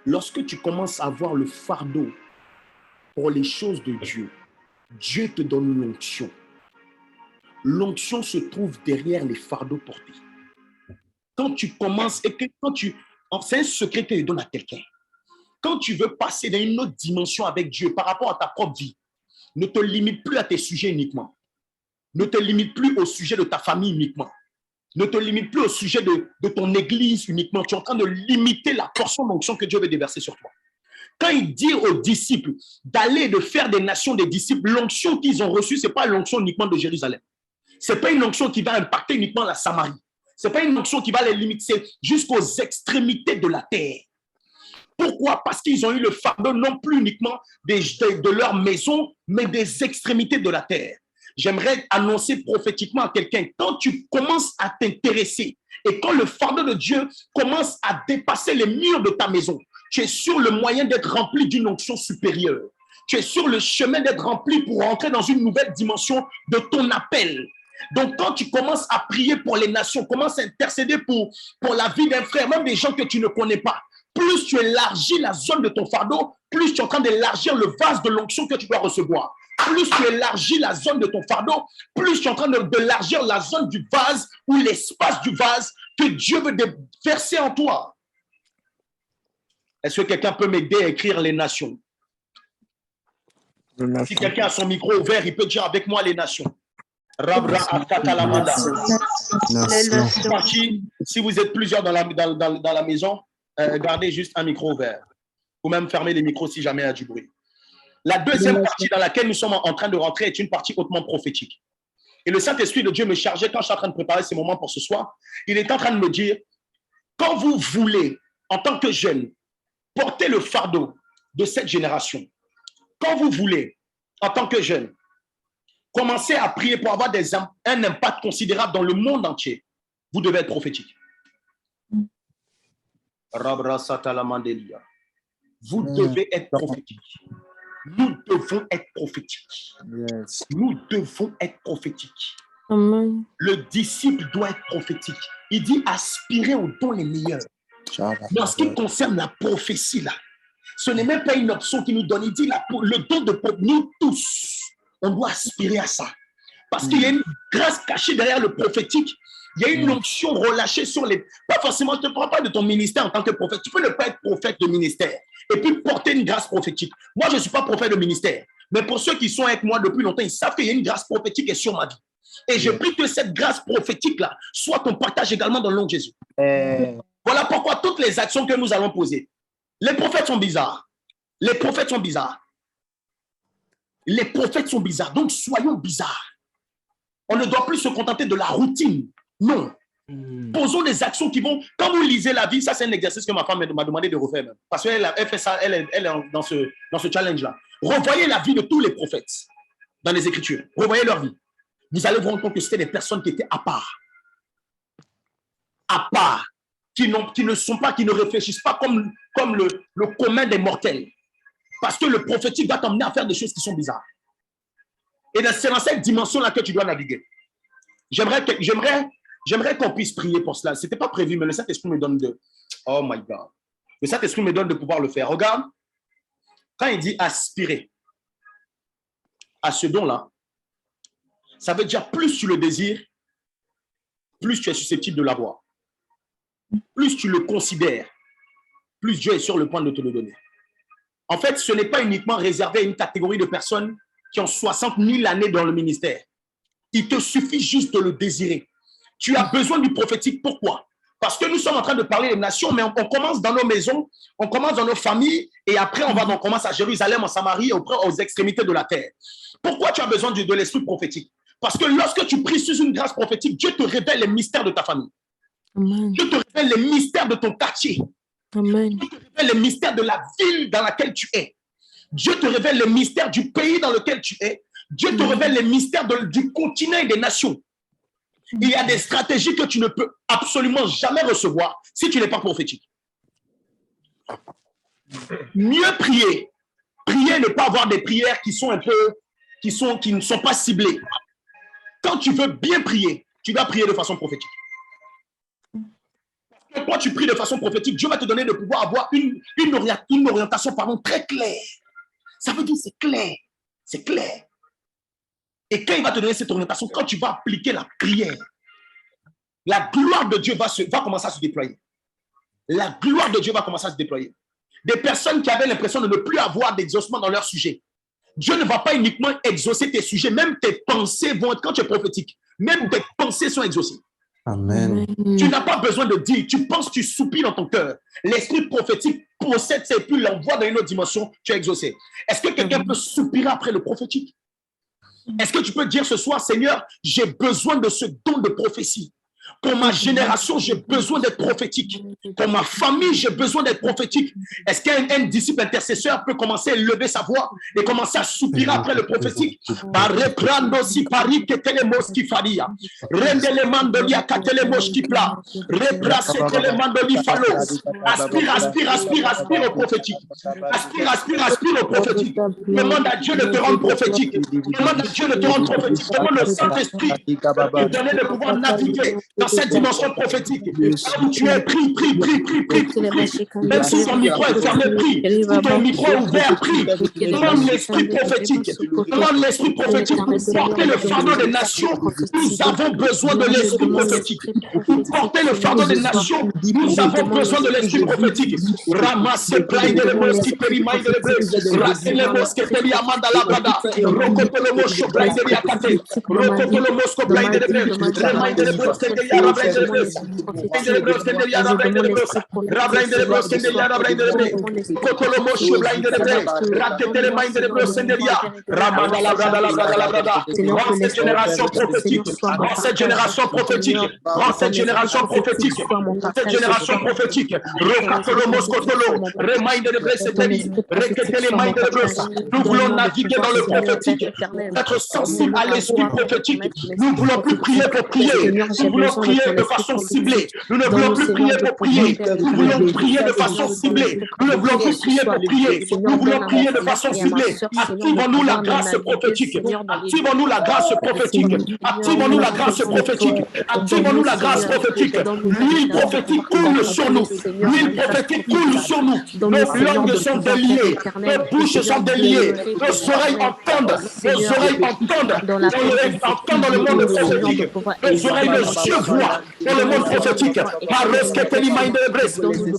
lorsque tu commences à voir le fardeau pour les choses de Dieu, Dieu te donne une onction. L'onction se trouve derrière les fardeaux portés. Quand tu commences et que c'est un secret que tu donnes à quelqu'un. Quand tu veux passer dans une autre dimension avec Dieu par rapport à ta propre vie, ne te limite plus à tes sujets uniquement. Ne te limite plus au sujet de ta famille uniquement. Ne te limite plus au sujet de ton église uniquement. Tu es en train de limiter la portion d'onction que Dieu veut déverser sur toi. Quand il dit aux disciples d'aller de faire des nations des disciples, l'onction qu'ils ont reçue, ce n'est pas l'onction uniquement de Jérusalem. Ce n'est pas une onction qui va impacter uniquement la Samarie. Ce n'est pas une onction qui va les limiter jusqu'aux extrémités de la terre. Pourquoi? Parce qu'ils ont eu le fardeau non plus uniquement de leur maison, mais des extrémités de la terre. j'aimerais annoncer prophétiquement à quelqu'un, quand tu commences à t'intéresser et quand le fardeau de Dieu commence à dépasser les murs de ta maison, tu es sur le moyen d'être rempli d'une onction supérieure. Tu es sur le chemin d'être rempli pour entrer dans une nouvelle dimension de ton appel. Donc, quand tu commences à prier pour les nations, commence à intercéder pour la vie d'un frère, même des gens que tu ne connais pas, plus tu élargis la zone de ton fardeau, plus tu es en train d'élargir le vase de l'onction que tu dois recevoir. Plus tu élargis la zone de ton fardeau, plus tu es en train d'élargir la zone du vase ou l'espace du vase que Dieu veut verser en toi. Est-ce que quelqu'un peut m'aider à écrire les nations? Si quelqu'un a son micro ouvert, il peut dire avec moi les nations. Si vous êtes plusieurs dans la maison, gardez juste un micro ouvert. Ou même fermez les micros si jamais il y a du bruit. La deuxième partie dans laquelle nous sommes en train de rentrer est une partie hautement prophétique. Et le Saint-Esprit de Dieu me chargeait quand je suis en train de préparer ces moments pour ce soir. Il est en train de me dire, quand vous voulez, en tant que jeune, porter le fardeau de cette génération, quand vous voulez, en tant que jeune, commencer à prier pour avoir un impact considérable dans le monde entier, vous devez être prophétique. Vous devez être prophétique. Nous devons être prophétiques. Yes. Nous devons être prophétiques. Amen. Le disciple doit être prophétique. Il dit aspirer aux dons les meilleurs. Mais en ce qui concerne la prophétie, là, ce n'est même pas une option qu'il nous donne. Il dit le don de nous tous, on doit aspirer à ça. Parce qu'il y a une grâce cachée derrière le prophétique. Il y a une onction relâchée sur les... Pas forcément, je ne te parle pas de ton ministère en tant que prophète. Tu peux ne pas être prophète de ministère et puis porter une grâce prophétique. Moi, je ne suis pas prophète de ministère. Mais pour ceux qui sont avec moi depuis longtemps, ils savent qu'il y a une grâce prophétique qui est sur ma vie. Et je prie que cette grâce prophétique-là soit ton partage également dans le nom de Jésus. Voilà pourquoi toutes les actions que nous allons poser. Les prophètes sont bizarres. Les prophètes sont bizarres. Les prophètes sont bizarres. Donc, soyons bizarres. On ne doit plus se contenter de la routine. Non. Posons des actions qui vont... Quand vous lisez la vie, ça c'est un exercice que ma femme m'a demandé de refaire même. Parce qu'elle fait ça, elle est dans ce challenge-là. Revoyez la vie de tous les prophètes dans les Écritures. Revoyez leur vie. Vous allez vous rendre compte que c'était des personnes qui étaient à part. À part. Qui ne réfléchissent pas comme le commun des mortels. Parce que le prophétique va t'emmener à faire des choses qui sont bizarres. Et c'est dans cette dimension-là que tu dois naviguer. J'aimerais qu'on puisse prier pour cela. Ce n'était pas prévu, mais le Saint-Esprit me donne de... Oh my God. Le Saint-Esprit me donne de pouvoir le faire. Regarde, quand il dit aspirer à ce don-là, ça veut dire plus tu le désires, plus tu es susceptible de l'avoir. Plus tu le considères, plus Dieu est sur le point de te le donner. En fait, ce n'est pas uniquement réservé à une catégorie de personnes qui ont 60 000 années dans le ministère. Il te suffit juste de le désirer. Tu as besoin du prophétique. Pourquoi? Parce que nous sommes en train de parler des nations, mais on commence dans nos maisons, on commence dans nos familles, et après on commence à Jérusalem, en Samarie, aux extrémités de la terre. Pourquoi tu as besoin de l'esprit prophétique? Parce que lorsque tu pries sur une grâce prophétique, Dieu te révèle les mystères de ta famille. Amen. Dieu te révèle les mystères de ton quartier. Amen. Dieu te révèle les mystères de la ville dans laquelle tu es. Dieu te révèle les mystères du pays dans lequel tu es. Dieu te révèle les mystères du continent et des nations. Il y a des stratégies que tu ne peux absolument jamais recevoir si tu n'es pas prophétique. Mieux prier. Prier, ne pas avoir des prières qui ne sont pas ciblées. Quand tu veux bien prier, tu dois prier de façon prophétique. Quand tu pries de façon prophétique, Dieu va te donner de pouvoir avoir une orientation très claire. Ça veut dire c'est clair. C'est clair. Et quand il va te donner cette orientation, quand tu vas appliquer la prière, la gloire de Dieu va commencer à se déployer. La gloire de Dieu va commencer à se déployer. Des personnes qui avaient l'impression de ne plus avoir d'exaucement dans leur sujet. Dieu ne va pas uniquement exaucer tes sujets, même tes pensées vont être, quand tu es prophétique, même tes pensées sont exaucées. Amen. Tu n'as pas besoin de dire, tu penses, tu soupires dans ton cœur. L'esprit prophétique possède ça et puis l'envoie dans une autre dimension, tu es exaucé. Est-ce que quelqu'un peut soupirer après le prophétique? Est-ce que tu peux dire ce soir, Seigneur, j'ai besoin de ce don de prophétie? Pour ma génération, j'ai besoin d'être prophétique. Pour ma famille, j'ai besoin d'être prophétique. Est-ce qu'un disciple intercesseur peut commencer à lever sa voix et commencer à soupirer après le prophétique? Reprendre aussi Paris que télémos qui faria. Rendez mandolia katelemos qui plat. Replacer télémandoli falo. Aspire, aspire, aspire, aspire au prophétique. Aspire, aspire, aspire au prophétique. Demande à Dieu de te rendre prophétique. Demande à Dieu de te rendre prophétique. Demande au Saint-Esprit de te donner le pouvoir de naviguer dans cette dimension prophétique. Là où tu es, prie, prie, prie, prie, prie, prie. Même si ton micro est fermé, prie. Si ton micro est ouvert, prie. Demande l'esprit prophétique. Demande l'esprit prophétique pour porter le fardeau des nations. Nous avons besoin de l'esprit prophétique. Pour porter le fardeau des nations, nous avons besoin de l'esprit prophétique. Ramasse plein de mosquées, périmai de l'hébreu. Racine les mosquées, périmai de la brada. Rocote le mosquée, plein de l'hiacate. Rocote le mosquée, plein de l'hébreu. Remai de l'hébreu, c'est de l'hiacate. Plein de l'hébreu, c'est de l'hébreu, c'est de l'hiacate. Plein de l'hébreu, Rablain de l'hébreu, c'est de l'hiacate. Plein de l'hébreu. Rocote le mosquée, plein de l'hébreu. Rakete les mains de l'hébreu, c'est de l'hiacate. Ramada la brada, la brada, la brada. Dans cette génération prophétique, dans cette génération prophétique, dans cette génération prophétique, cette génération prophétique, Rokatolo Moskotolo, Remain de l'hébreu, c'est de l'hiacate. Rekete les mains de l'hébreu. Nous voulons naviguer dans le prophétique, être sensible à l'esprit prophétique. Nous ne voulons plus prier pour prier. Nous voulons prier de façon ciblée. Nous ne voulons plus prier pour prier. Nous voulons prier de façon ciblée. Nous ne voulons plus prier pour prier. Nous voulons prier de façon ciblée. Activons-nous la grâce prophétique. Activons-nous la grâce prophétique. Activons-nous la grâce prophétique. Activons-nous la grâce prophétique. L'huile prophétique coule sur nous. L'huile prophétique coule sur nous. Nos langues sont déliées. Nos bouches sont déliées. Nos oreilles entendent. Nos oreilles entendent. Nos oreilles entendent dans le monde prophétique. Nos oreilles, nos yeux voient dans le monde prophétique.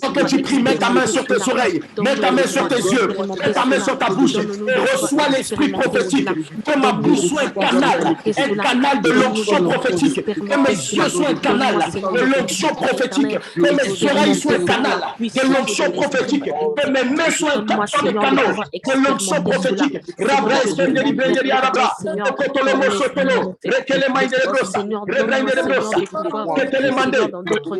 Quand que tu pries, mets ta main sur tes oreilles. Mets ta main sur tes yeux. Mets ta main sur ta bouche. Et reçois l'esprit prophétique. Que ma bouche soit un canal de l'onction prophétique. Que mes yeux soient un canal de l'onction prophétique. Que mes oreilles soient un canal de l'onction prophétique. Que mes mains soient un canal de l'onction prophétique. Rabres Benderi Benderi Araba. Okotolo Mosotolo. Rekele Maïde de Brosa. Rebrainde de Brosa. Ketele Mande.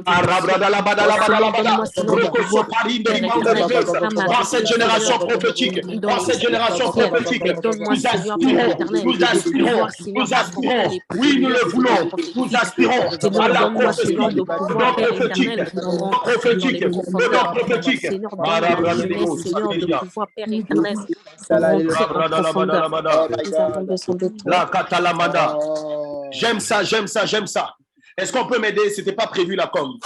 Arabra Dalabada Labada. Rokoso Paris de l'imam de l'Église. Dans cette génération prophétique. Dans cette génération prophétique. Nous aspirons. Nous aspirons. Nous aspirons. Oui, nous le voulons. Nous aspirons à la prophétie. Dans prophétique. Dans prophétique. Dans prophétique. Arabra de la Catalamada. J'aime ça, j'aime ça, j'aime ça. Est-ce qu'on peut m'aider? C'était pas prévu la com.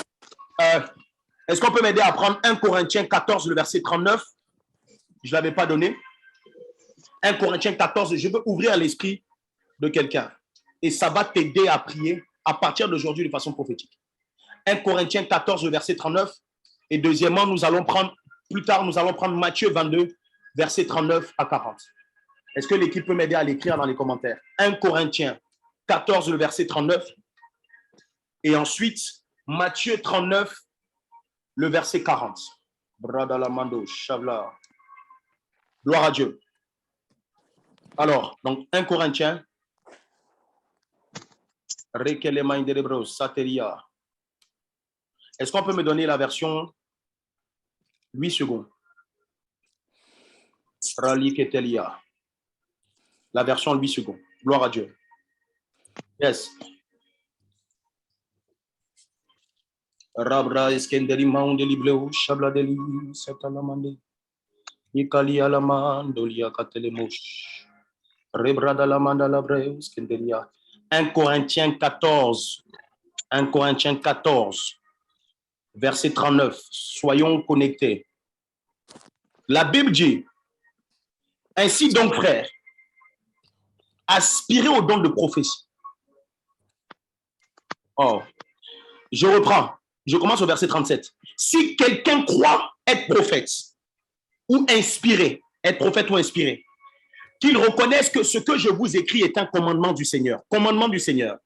Est-ce qu'on peut m'aider à prendre 1 Corinthiens 14, le verset 39? Je ne l'avais pas donné. 1 Corinthiens 14, je veux ouvrir l'esprit de quelqu'un. Et ça va t'aider à prier à partir d'aujourd'hui de façon prophétique. 1 Corinthiens 14, le verset 39. Et deuxièmement, plus tard, nous allons prendre Matthieu 22, verset 39 à 40. Est-ce que l'équipe peut m'aider à l'écrire dans les commentaires? 1 Corinthiens 14, le verset 39. Et ensuite, Matthieu 39, le verset 40. Bradalamando, Chavla. Gloire à Dieu. Alors, donc 1 Corinthiens. Est-ce qu'on peut me donner la version 8 secondes? La version 8 secondes. Gloire à Dieu. Yes. Rabra Eskenderi Maundeli Bleu, Shabla Deli, Satalamande, Nikali Alamandolia Katelemosh, Rebra Dalamanda Labreu, Skenderia. 1 Corinthiens 14, 1 Corinthiens 14, verset 39. Soyons connectés. La Bible dit: ainsi donc, frères, aspirez au don de prophétie. Oh, je reprends. Je commence au verset 37. Si quelqu'un croit être prophète ou inspiré, être prophète ou inspiré, qu'il reconnaisse que ce que je vous écris est un commandement du Seigneur. Commandement du Seigneur.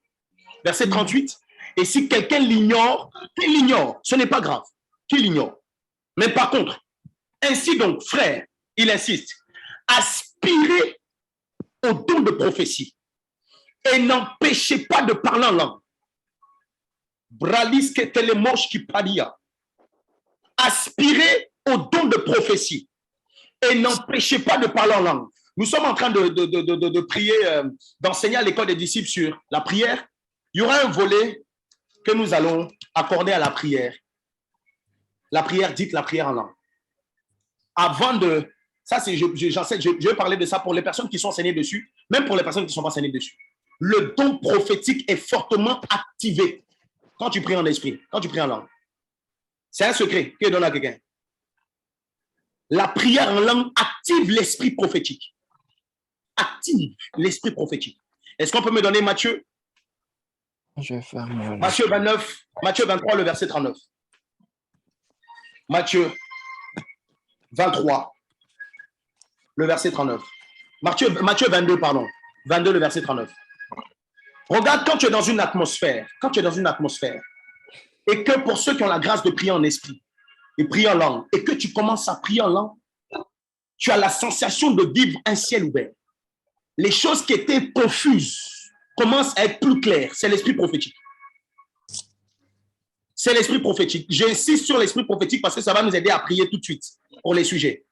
Verset 38. Et si quelqu'un l'ignore, qu'il l'ignore, ce n'est pas grave, qu'il l'ignore. Mais par contre, ainsi donc, frère, il insiste, aspirez au don de prophétie et n'empêchez pas de parler en langue. Braliske telemosh qui paria. Aspirez au don de prophétie et n'empêchez pas de parler en langue. Nous sommes en train de prier, d'enseigner à l'école des disciples sur la prière. Il y aura un volet que nous allons accorder à la prière. La prière dite la prière en langue. Avant de... Ça, c'est, je vais parler de ça pour les personnes qui sont enseignées dessus, même pour les personnes qui ne sont pas enseignées dessus. Le don prophétique est fortement activé quand tu pries en esprit, quand tu pries en langue. C'est un secret que je donne à quelqu'un. La prière en langue active l'esprit prophétique. Active l'esprit prophétique. Est-ce qu'on peut me donner Matthieu? Je vais faire moi. Matthieu 29, Matthieu 23, le verset 39. Matthieu 23, le verset 39. Matthieu 22, pardon. 22, le verset 39. Regarde quand tu es dans une atmosphère, et que pour ceux qui ont la grâce de prier en esprit et prier en langue, et que tu commences à prier en langue, tu as la sensation de vivre un ciel ouvert. Les choses qui étaient confuses commencent à être plus claires. C'est l'esprit prophétique. C'est l'esprit prophétique. J'insiste sur l'esprit prophétique parce que ça va nous aider à prier tout de suite pour les sujets.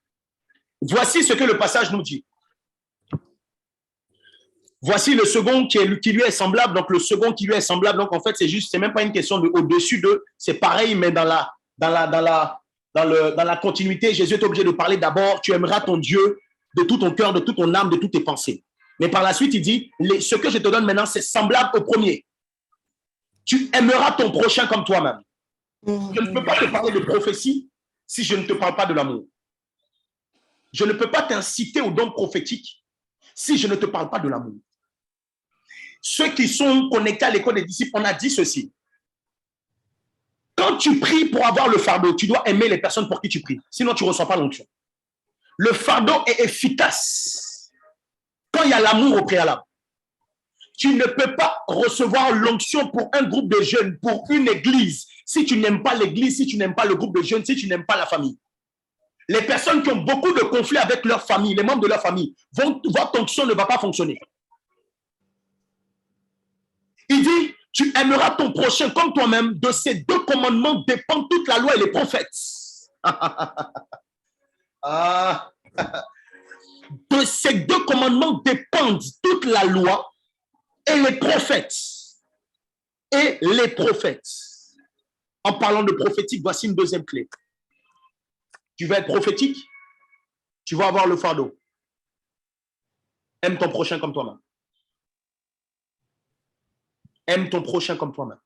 Voici ce que le passage nous dit. Voici le second qui lui est semblable. Donc, le second qui lui est semblable, donc en fait, c'est même pas une question de au-dessus de, c'est pareil, mais dans la continuité, Jésus est obligé de parler d'abord, tu aimeras ton Dieu de tout ton cœur, de toute ton âme, de toutes tes pensées. Mais par la suite, il dit, ce que je te donne maintenant, c'est semblable au premier. Tu aimeras ton prochain comme toi-même. Je ne peux pas te parler de prophétie si je ne te parle pas de l'amour. Je ne peux pas t'inciter au don prophétique si je ne te parle pas de l'amour. Ceux qui sont connectés à l'école des disciples, on a dit ceci. Quand tu pries pour avoir le fardeau, tu dois aimer les personnes pour qui tu pries. Sinon, tu ne reçois pas l'onction. Le fardeau est efficace quand il y a l'amour au préalable. Tu ne peux pas recevoir l'onction pour un groupe de jeunes, pour une église, si tu n'aimes pas l'église, si tu n'aimes pas le groupe de jeunes, si tu n'aimes pas la famille. Les personnes qui ont beaucoup de conflits avec leur famille, les membres de leur famille, votre onction ne va pas fonctionner. Il dit, tu aimeras ton prochain comme toi-même. De ces deux commandements dépend toute la loi et les prophètes. De ces deux commandements dépendent toute la loi et les prophètes. Et les prophètes. En parlant de prophétique, voici une deuxième clé. Tu veux être prophétique, tu vas avoir le fardeau. Aime ton prochain comme toi-même. Aime ton prochain comme toi-même.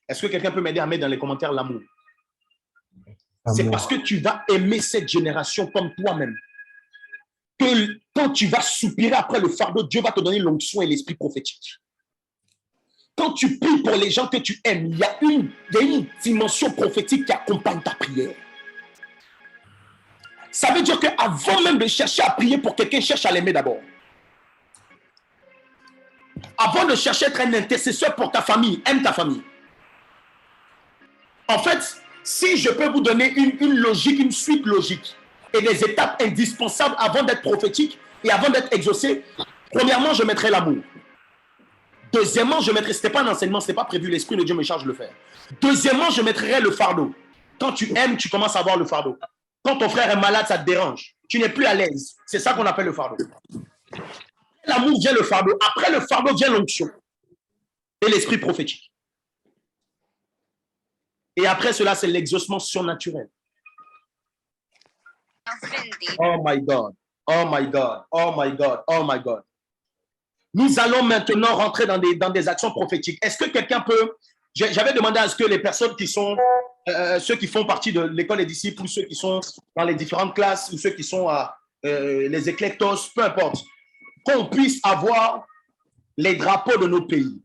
Est-ce que quelqu'un peut m'aider à mettre dans les commentaires l'amour? C'est parce que tu vas aimer cette génération comme toi-même que quand tu vas soupirer après le fardeau, Dieu va te donner l'onction et l'esprit prophétique. Quand tu pries pour les gens que tu aimes, il y a une dimension prophétique qui accompagne ta prière. Ça veut dire qu'avant même de chercher à prier pour quelqu'un, cherche à l'aimer d'abord. Avant de chercher à être un intercesseur pour ta famille, aime ta famille. En fait, si je peux vous donner une logique, une suite logique et des étapes indispensables avant d'être prophétique et avant d'être exaucé, premièrement, je mettrai l'amour. Deuxièmement, je mettrai, ce n'était pas un enseignement, ce n'était pas prévu, l'Esprit de Dieu me charge de le faire. Deuxièmement, je mettrai le fardeau. Quand tu aimes, tu commences à avoir le fardeau. Quand ton frère est malade, ça te dérange. Tu n'es plus à l'aise. C'est ça qu'on appelle le fardeau. L'amour vient le fardeau. Après le fardeau vient l'onction et l'esprit prophétique. Et après cela, c'est l'exaucement surnaturel. Oh my God. Oh my God. Oh my God. Oh my God. Nous allons maintenant rentrer dans des actions prophétiques. Est-ce que quelqu'un peut... J'avais demandé à ce que les personnes qui sont... ceux qui font partie de l'école des disciples, ou ceux qui sont dans les différentes classes, ou ceux qui sont les éclectos, peu importe, qu'on puisse avoir les drapeaux de notre pays.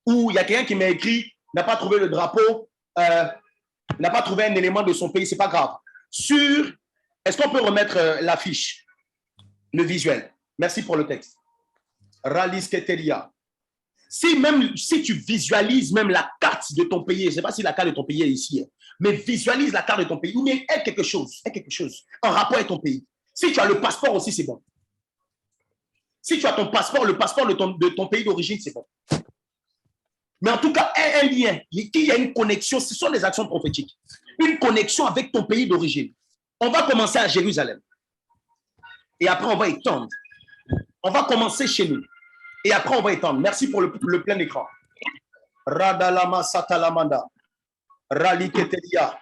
Ou il y a quelqu'un qui m'a écrit, n'a pas trouvé le drapeau, n'a pas trouvé un élément de son pays, c'est pas grave. Est-ce qu'on peut remettre l'affiche, le visuel? Merci pour le texte. Ralis Ketelia. Si tu visualises même la carte de ton pays, je ne sais pas si la carte de ton pays est ici, mais visualise la carte de ton pays, ou bien aie quelque chose, en rapport avec ton pays. Si tu as le passeport aussi, c'est bon. Si tu as ton passeport, le passeport de ton pays d'origine, c'est bon. Mais en tout cas, un lien, qu'il y a une connexion, ce sont des actions prophétiques. Une connexion avec ton pays d'origine. On va commencer à Jérusalem. Et après, on va étendre. On va commencer chez nous. Et après, on va étendre. Merci pour le plein écran. Radalama Satalamanda. Rali Ketelia.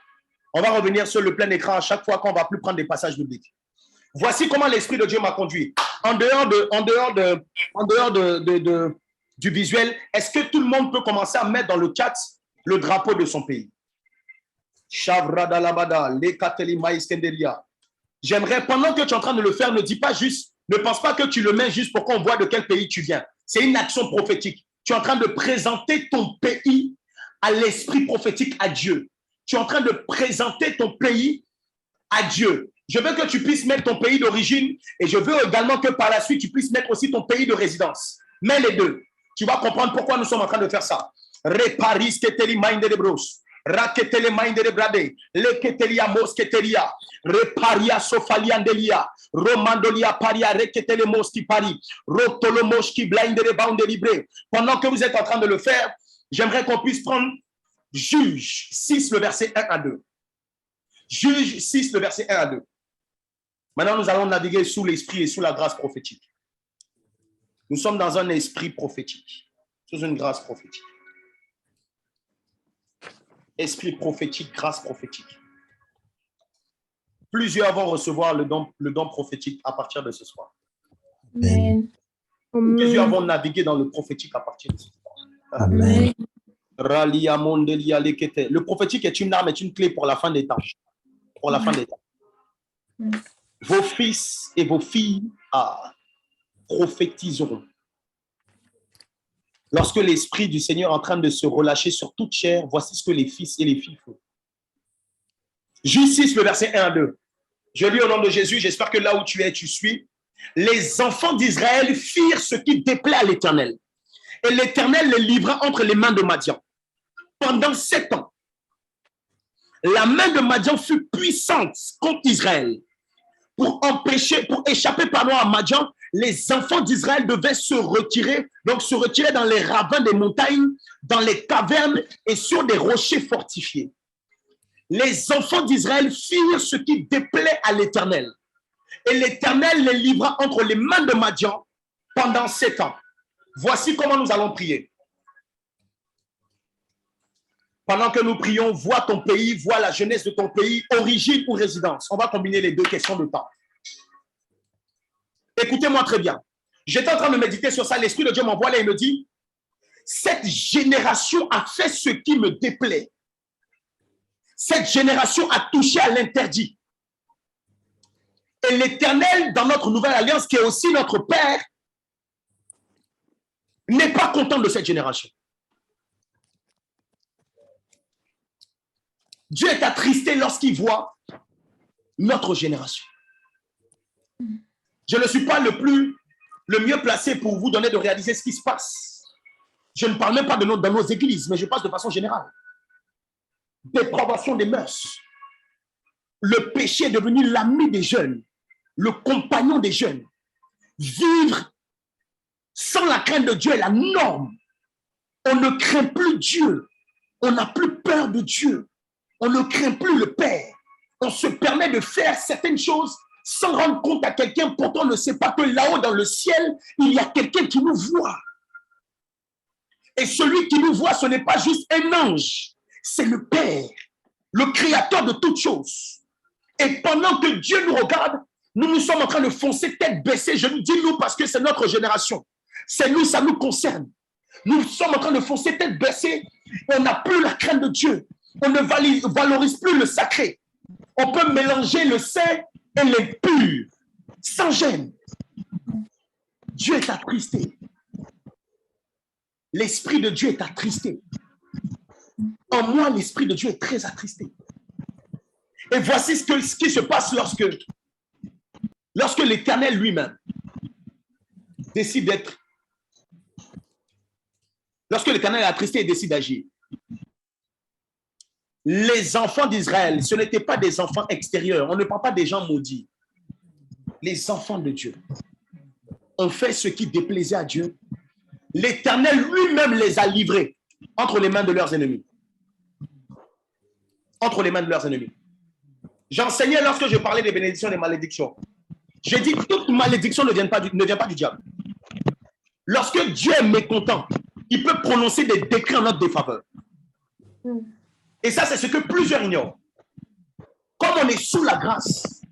On va revenir sur le plein écran à chaque fois qu'on ne va plus prendre des passages bibliques. Voici comment l'Esprit de Dieu m'a conduit. En dehors du visuel, est-ce que tout le monde peut commencer à mettre dans le chat le drapeau de son pays? J'aimerais, pendant que tu es en train de le faire, ne dis pas juste, ne pense pas que tu le mets juste pour qu'on voit de quel pays tu viens. C'est une action prophétique. Tu es en train de présenter ton pays à l'esprit prophétique, à Dieu. Tu es en train de présenter ton pays à Dieu. Je veux que tu puisses mettre ton pays d'origine et je veux également que par la suite, tu puisses mettre aussi ton pays de résidence. Mets les deux. Tu vas comprendre pourquoi nous sommes en train de faire ça. Reparis keteli mind de bros. Raketele mind de brade. Leketelia mosketelia. Reparia sofaliandelia. Romandolia paria reketele moski pari. Rotolo moski blind de bande libre. Pendant que vous êtes en train de le faire, j'aimerais qu'on puisse prendre Juge 6, le verset 1 à 2. Juge 6, le verset 1 à 2. Maintenant, nous allons naviguer sous l'esprit et sous la grâce prophétique. Nous sommes dans un esprit prophétique, sous une grâce prophétique. Esprit prophétique, grâce prophétique. Plusieurs vont recevoir le don prophétique à partir de ce soir. Amen. Plusieurs vont naviguer dans le prophétique à partir de ce soir. Amen. Le prophétique est une arme, est une clé pour la fin des temps. Pour la fin des temps. Vos fils et vos filles prophétiseront. Lorsque l'Esprit du Seigneur est en train de se relâcher sur toute chair, voici ce que les fils et les filles font. Juge 6, le verset 1 à 2. Je lis au nom de Jésus, j'espère que là où tu es, tu suis. Les enfants d'Israël firent ce qui déplaît à l'Éternel. Et l'Éternel les livra entre les mains de Madian. Pendant 7 ans, la main de Madian fut puissante contre Israël. Pour échapper à Madian, les enfants d'Israël devaient se retirer dans les ravins des montagnes, dans les cavernes et sur des rochers fortifiés. Les enfants d'Israël firent ce qui déplaît à l'Éternel. Et l'Éternel les livra entre les mains de Madian pendant 7 ans. Voici comment nous allons prier. Pendant que nous prions, vois ton pays, vois la jeunesse de ton pays, origine ou résidence. On va combiner les deux questions de temps. Écoutez-moi très bien. J'étais en train de méditer sur ça. L'Esprit de Dieu m'envoie là et me dit, cette génération a fait ce qui me déplaît. Cette génération a touché à l'interdit. Et l'Éternel, dans notre nouvelle alliance, qui est aussi notre Père, n'est pas content de cette génération. Dieu est attristé lorsqu'il voit notre génération. Je ne suis pas le mieux placé pour vous donner de réaliser ce qui se passe. Je ne parle même pas dans nos églises, mais je passe de façon générale. Dépravation des mœurs. Le péché est devenu l'ami des jeunes, le compagnon des jeunes. Vivre sans la crainte de Dieu est la norme. On ne craint plus Dieu. On n'a plus peur de Dieu. On ne craint plus le Père. On se permet de faire certaines choses sans rendre compte à quelqu'un. Pourtant, on ne sait pas que là-haut dans le ciel, il y a quelqu'un qui nous voit. Et celui qui nous voit, ce n'est pas juste un ange. C'est le Père, le créateur de toutes choses. Et pendant que Dieu nous regarde, nous sommes en train de foncer tête baissée. Je nous dis nous parce que c'est notre génération. C'est nous, ça nous concerne. Nous sommes en train de foncer tête baissée. On n'a plus la crainte de Dieu. On ne valorise plus le sacré. On peut mélanger le saint et l'impur sans gêne. Dieu est attristé. L'Esprit de Dieu est attristé. En moi, l'Esprit de Dieu est très attristé. Et voici ce qui se passe lorsque l'Éternel lui-même décide d'être. Lorsque l'Éternel est attristé et décide d'agir. Les enfants d'Israël, ce n'étaient pas des enfants extérieurs. On ne parle pas des gens maudits. Les enfants de Dieu ont fait ce qui déplaisait à Dieu. L'Éternel lui-même les a livrés entre les mains de leurs ennemis. Entre les mains de leurs ennemis. J'enseignais lorsque je parlais des bénédictions et des malédictions. J'ai dit toute malédiction ne vient pas du diable. Lorsque Dieu est mécontent, il peut prononcer des décrets en notre défaveur. Et ça, c'est ce que plusieurs ignorent. Comme on est sous la grâce,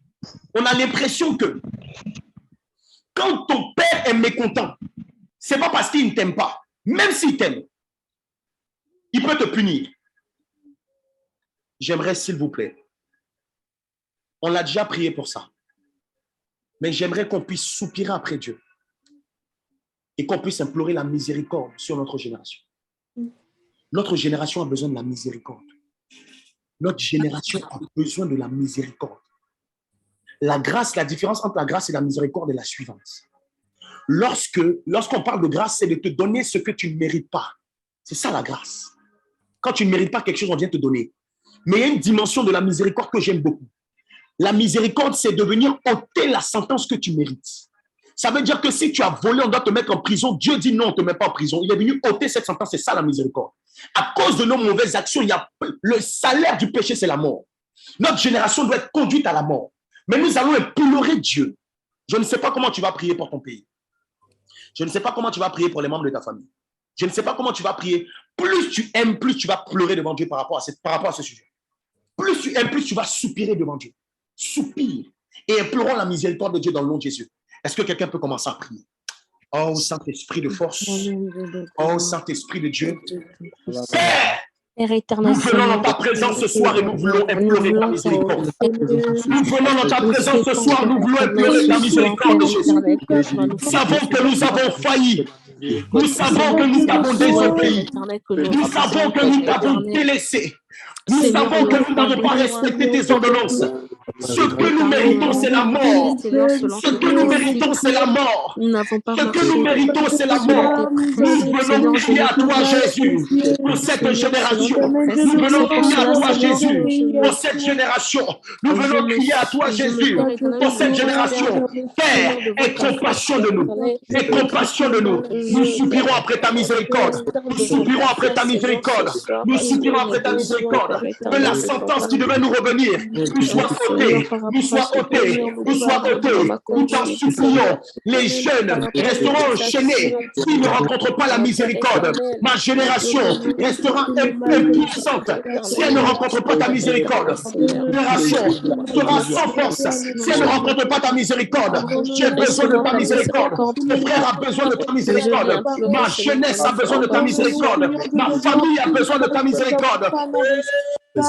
on a l'impression que quand ton père est mécontent, c'est pas parce qu'il ne t'aime pas. Même s'il t'aime, il peut te punir. J'aimerais, s'il vous plaît, on l'a déjà prié pour ça, mais j'aimerais qu'on puisse soupirer après Dieu et qu'on puisse implorer la miséricorde sur notre génération. Notre génération a besoin de la miséricorde. Notre génération a besoin de la miséricorde. La grâce, la différence entre la grâce et la miséricorde est la suivante. Lorsqu'on parle de grâce, c'est de te donner ce que tu ne mérites pas. C'est ça la grâce. Quand tu ne mérites pas quelque chose, on vient te donner. Mais il y a une dimension de la miséricorde que j'aime beaucoup. La miséricorde, c'est de venir ôter la sentence que tu mérites. Ça veut dire que si tu as volé, on doit te mettre en prison. Dieu dit non, on ne te met pas en prison. Il est venu ôter cette sentence, c'est ça la miséricorde. À cause de nos mauvaises actions, le salaire du péché, c'est la mort. Notre génération doit être conduite à la mort. Mais nous allons implorer Dieu. Je ne sais pas comment tu vas prier pour ton pays. Je ne sais pas comment tu vas prier pour les membres de ta famille. Je ne sais pas comment tu vas prier. Plus tu aimes, plus tu vas pleurer devant Dieu par rapport à ce sujet. Plus tu aimes, plus tu vas soupirer devant Dieu. Soupire et implorons la miséricorde de Dieu dans le nom de Jésus. Est-ce que quelqu'un peut commencer à prier? Oh, Saint-Esprit de force. Oh, Saint-Esprit de Dieu. Père, Père éternel, nous venons dans ta présence ce soir et nous voulons implorer ta miséricorde. Nous venons dans ta présence ce soir, nous voulons implorer ta miséricorde de Jésus. Nous savons que nous avons failli. Nous savons que nous avons désobéi. Nous savons que nous t'avons délaissé. Nous savons que nous n'avons pas respecté tes ordonnances. Ce que nous méritons, c'est la mort. Ce que nous méritons, c'est la mort. Ce que nous méritons, c'est la mort. Nous venons crier à toi, Jésus, pour cette génération. Nous venons crier à toi, Jésus, pour cette génération. Nous venons crier à toi, Jésus, pour cette génération. Père, aie compassion de nous. Aie compassion de nous. Nous soupirons après ta miséricorde. Nous soupirons après ta miséricorde. Nous soupirons après ta miséricorde. Que la sentence qui devait nous revenir nous soit ôtée, nous soit ôtée, nous soit ôtée. Nous t'en supplions. Les jeunes resteront enchaînés s'ils ne rencontrent pas la miséricorde. Ma génération restera impuissante si elle ne rencontre pas ta miséricorde. Génération sera sans force si elle ne rencontre pas ta miséricorde. J'ai besoin de ta miséricorde. Mon frère a besoin de ta miséricorde. Ma jeunesse a besoin de ta miséricorde. Ma famille a besoin de ta miséricorde.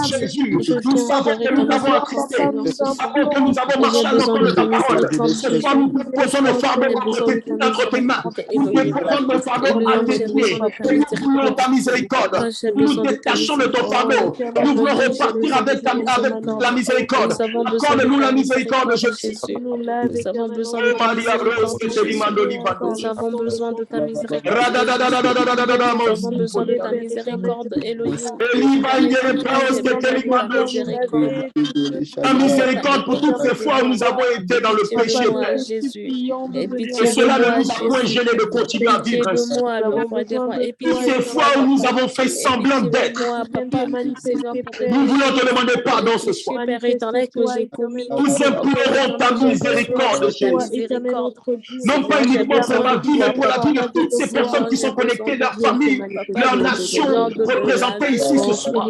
Jésus, nous savons que nous avons attristé. Nous savons que nous avons marché à l'encontre de ta parole. Cette fois, nous posons nos fardeaux entre tes mains. Nous déposons nos fardeaux à tes pieds. Et nous voulons ta miséricorde. Nous nous détachons de ton fardeau. Nous voulons repartir avec la miséricorde. Accorde-nous la miséricorde, Jésus. Nous avons besoin de ta miséricorde. Nous avons besoin de ta miséricorde. Nous avons besoin de ta miséricorde, Elohim. La miséricorde pour toutes ces fois où nous avons été dans le péché. Et cela ne nous a point gêné de continuer à vivre ainsi. Toutes ces fois où nous avons fait semblant d'être. Nous voulons te demander pardon ce soir. Nous implorons ta miséricorde, Jésus. Non pas uniquement pour ma vie, mais pour la vie de toutes ces personnes qui sont connectées, leur famille, leur nation représentée ici ce soir.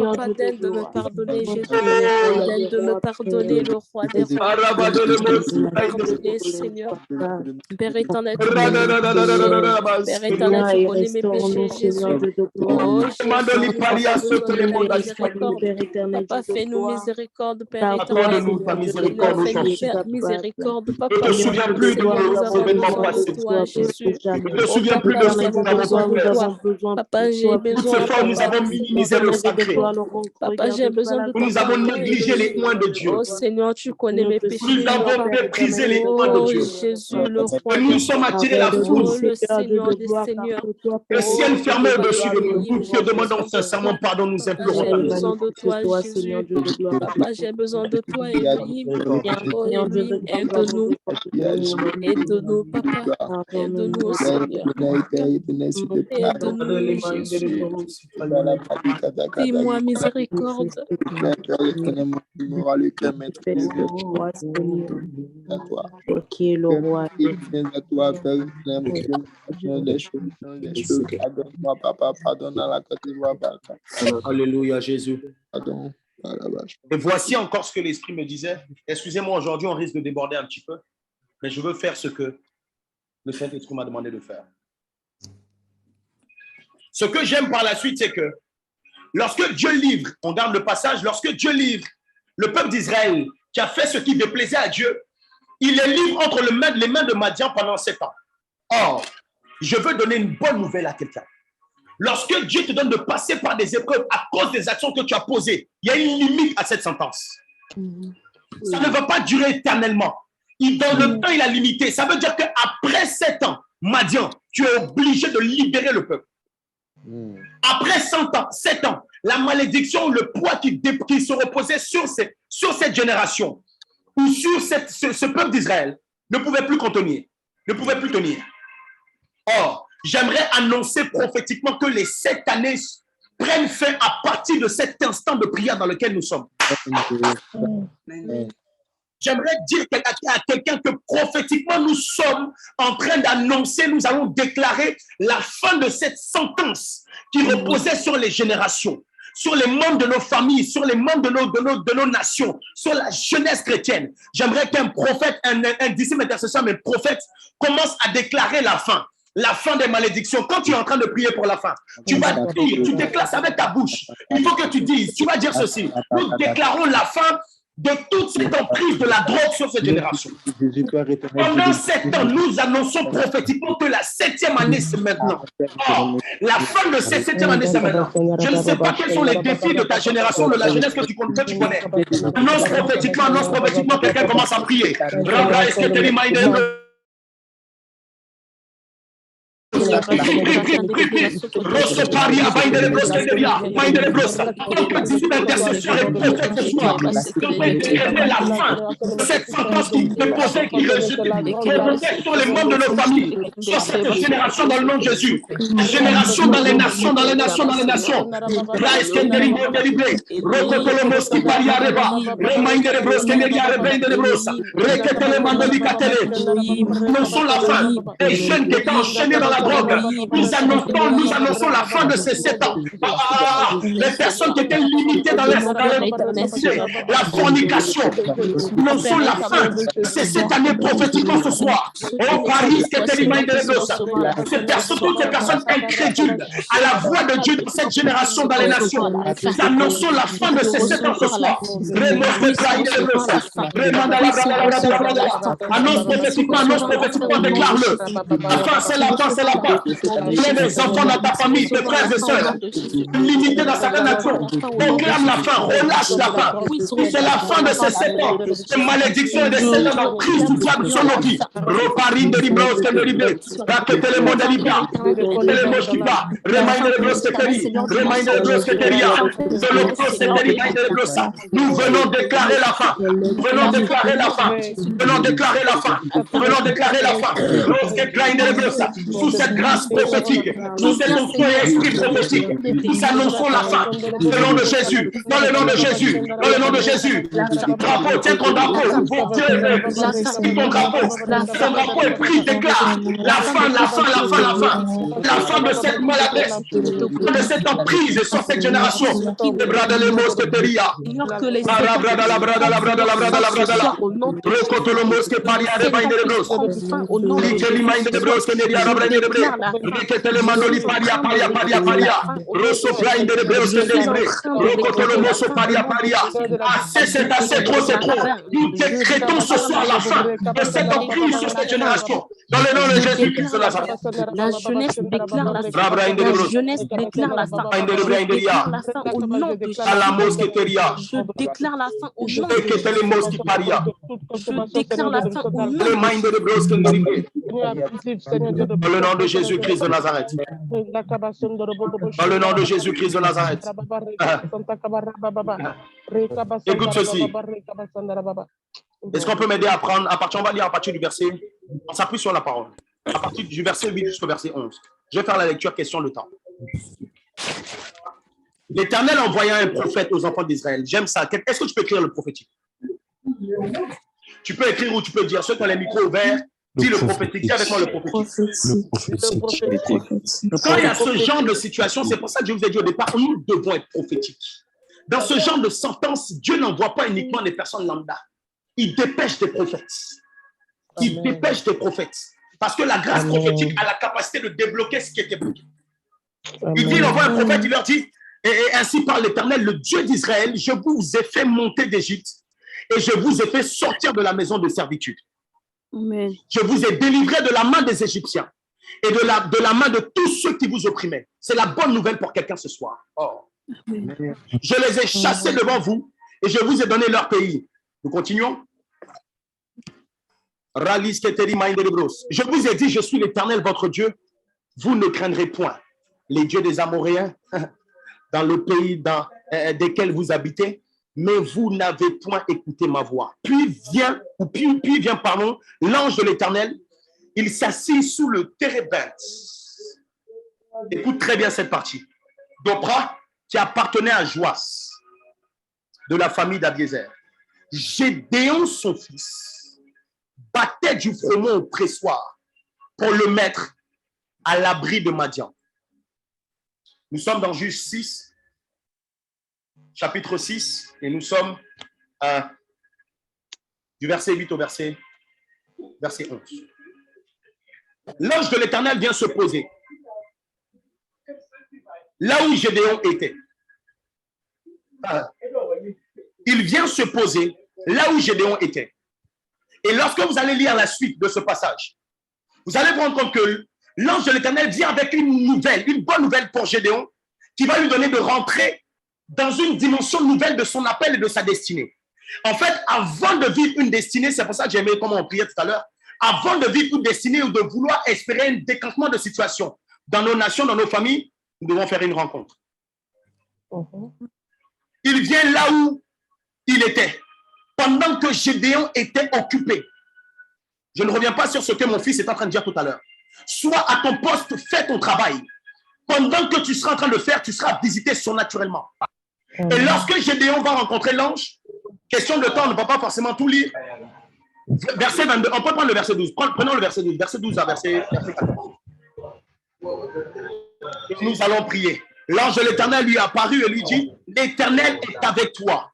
De me pardonner, Jésus, de me pardonner, le roi des rois. Pardonner, Seigneur. Père éternel, tu connais mes péchés, Jésus. Oh, Papa, fais-nous miséricorde, Père éternel. Miséricorde, Papa. Ne te souviens plus de nos événements passés. Ne te souviens plus de ce que nous avons fait. Papa, j'ai besoin. Toutes ces fois, nous avons minimisé le sacré. Papa, Papa, j'ai besoin de toi. Nous avons négligé les lois de Dieu. Oh Seigneur, tu connais mes péchés. Nous avons méprisé les lois de Dieu. Jésus, le roi. Et nous sommes attirés la foule. Oh, le Seigneur des Seigneurs. Le ciel fermé au-dessus de nous. Nous te demandons sincèrement pardon, nous implorons J'ai pardon. besoin de toi, Jésus. Papa, j'ai besoin de toi, Elohim. Oh, Elohim, aide-nous. Aide-nous, Papa. Aide-nous, Seigneur. Aide-nous, Jésus. Fais-moi miséricorde. Qui est le roi. Alléluia, Jésus. Et voici encore ce que l'Esprit me disait. Excusez-moi, aujourd'hui, on risque de déborder un petit peu, mais je veux faire ce que le Saint-Esprit m'a demandé de faire. Ce que j'aime par la suite, c'est que lorsque Dieu livre, on garde le passage, lorsque Dieu livre le peuple d'Israël qui a fait ce qui déplaisait à Dieu, il les livre entre les mains de Madian pendant 7 ans. Or, je veux donner une bonne nouvelle à quelqu'un. Lorsque Dieu te donne de passer par des épreuves à cause des actions que tu as posées, il y a une limite à cette sentence. Ça ne va pas durer éternellement. Dans le temps, il a limité. Ça veut dire qu'après 7 ans, Madian, tu es obligé de libérer le peuple. Après 100 ans, 7 ans, la malédiction, le poids qui se reposait sur cette génération ou sur ce peuple d'Israël ne pouvait plus contenir, ne pouvait plus tenir. Or, j'aimerais annoncer prophétiquement que les 7 années prennent fin à partir de cet instant de prière dans lequel nous sommes. J'aimerais dire à quelqu'un que prophétiquement nous sommes en train d'annoncer, nous allons déclarer la fin de cette sentence qui reposait sur les générations, sur les membres de nos familles, sur les membres de nos nations, sur la jeunesse chrétienne. J'aimerais qu'un prophète, un disciple intercesseur, mais prophète, commence à déclarer la fin des malédictions. Quand tu es en train de prier pour la fin, tu vas dire, tu déclares avec ta bouche. Il faut que tu dises, tu vas dire ceci. Nous déclarons la fin de toute cette emprise de la drogue sur cette génération. Pendant 7 ans, nous annonçons prophétiquement que la 7e année, c'est maintenant. Or, la fin de cette 7e année, c'est maintenant. Je ne sais pas quels sont les défis de ta génération, de la jeunesse que tu connais. Annonce prophétiquement, quelqu'un commence à prier. Cette sentence qui déposait, qui rejetait sur les membres de nos familles, sur cette génération dans le nom de Jésus, la génération dans les nations, dans les nations, dans les nations. Annonçons la fin des jeunes qui étaient enchaînés dans la drogue. Nous annonçons la fin de ces 7 ans. Les personnes qui étaient limitées dans la fornication. Nous annonçons la fin de ces 7 années prophétiquement ce soir. Oh Paris, toutes ces personnes incrédules à la voix de Dieu dans cette génération, dans les nations. Nous annonçons la fin de ces 7 ans ce soir. Annonce prophétiquement, déclare-le. La fin, c'est la fin, c'est la fin. Il y a des enfants dans ta famille, tes frères et sœurs, limités dans certaines nations. Proclame la fin, relâche la fin. C'est la fin de ces 7 ans. Ces malédictions et des 7 ans d'emprise du diable sur nos vies. Reparis de libros que de libres. Raquette le monde de libra. Le moche qui va. Reminder le bros que teri. Reminder le bros que teria. De l'octose que teri. Nous venons déclarer la fin. Nous venons déclarer la fin. Nous venons déclarer la fin. Nous venons déclarer la fin. Sous cette grâce prophétique, sous cet esprit prophétique, nous annonçons la fin. Dans le nom de Jésus, dans le nom de Jésus, dans le nom de Jésus. Drapeau, tiens ton drapeau. Ton drapeau est pris, déclare la fin, la fin, la fin, la fin. La fin de cette maladresse, de cette emprise sur cette génération. Assez, c'est assez, trop, c'est trop. Nous décrétons ce soir la fin de cette emprise sur cette génération. Dans le nom de Je Jésus-Christ de déclare Nazareth. la jeunesse déclare la fin. La jeunesse déclare la fin. Je déclare la fin au nom de Jésus. Je déclare la fin au nom de Jésus. Je déclare la fin au nom de Jésus. Dans le nom de Jésus-Christ de Nazareth. Dans le nom de Jésus-Christ de Nazareth. Écoute ceci. Est-ce qu'on peut m'aider à prendre, on va lire à partir du verset, on s'appuie sur la parole, à partir du verset 8 jusqu'au verset 11. Je vais faire la lecture, question de temps. L'Éternel envoya un prophète aux enfants d'Israël. J'aime ça. Est-ce que tu peux écrire le prophétique? Tu peux écrire ou tu peux dire, ceux qui ont les micros ouverts, dis le prophétique. Dis avec moi le prophétique. Quand il y a ce genre de situation, c'est pour ça que je vous ai dit au départ, nous devons être prophétiques. Dans ce genre de sentence, Dieu n'envoie pas uniquement des personnes lambda. Il dépêche des prophètes. Il dépêche des prophètes. Parce que la grâce prophétique a la capacité de débloquer ce qui était bloqué. Il dit, il envoie un prophète, il leur dit, et ainsi parle l'Éternel, le Dieu d'Israël, je vous ai fait monter d'Égypte et je vous ai fait sortir de la maison de servitude. Amen. Je vous ai délivré de la main des Égyptiens et de la main de tous ceux qui vous opprimaient. C'est la bonne nouvelle pour quelqu'un ce soir. Oh. Je les ai chassés devant vous et je vous ai donné leur pays. Nous continuons. Je vous ai dit, je suis l'Éternel, votre Dieu. Vous ne craindrez point les dieux des Amoréens dans le pays desquels vous habitez, mais vous n'avez point écouté ma voix. Puis vient l'ange de l'Éternel. Il s'assit sous le térébinthe. Écoute très bien cette partie. D'Opra, qui appartenait à Joas, de la famille d'Abiézer. Gédéon, son fils, battait du froment au pressoir pour le mettre à l'abri de Madian. Nous sommes dans Juge 6, chapitre 6, et nous sommes du verset 8 au verset 11. L'ange de l'Éternel vient se poser là où Gédéon était. Il vient se poser là où Gédéon était. Et lorsque vous allez lire la suite de ce passage, vous allez prendre compte que l'ange de l'Éternel vient avec une bonne nouvelle pour Gédéon, qui va lui donner de rentrer dans une dimension nouvelle de son appel et de sa destinée. En fait, avant de vivre une destinée, c'est pour ça que j'ai aimé comment on priait tout à l'heure, avant de vivre une destinée ou de vouloir espérer un décantement de situation dans nos nations, dans nos familles, nous devons faire une rencontre. Il vient là où il était, pendant que Gédéon était occupé. Je ne reviens pas sur ce que mon fils est en train de dire tout à l'heure. Sois à ton poste, fais ton travail. Pendant que tu seras en train de le faire, tu seras visité surnaturellement. Et lorsque Gédéon va rencontrer l'ange, question de temps, on ne va pas forcément tout lire. Verset 22, on peut prendre le verset 12. Prenons le verset 12. Verset 12 à verset 14. Nous allons prier. L'ange de l'Éternel lui est apparu et lui dit, l'Éternel est avec toi,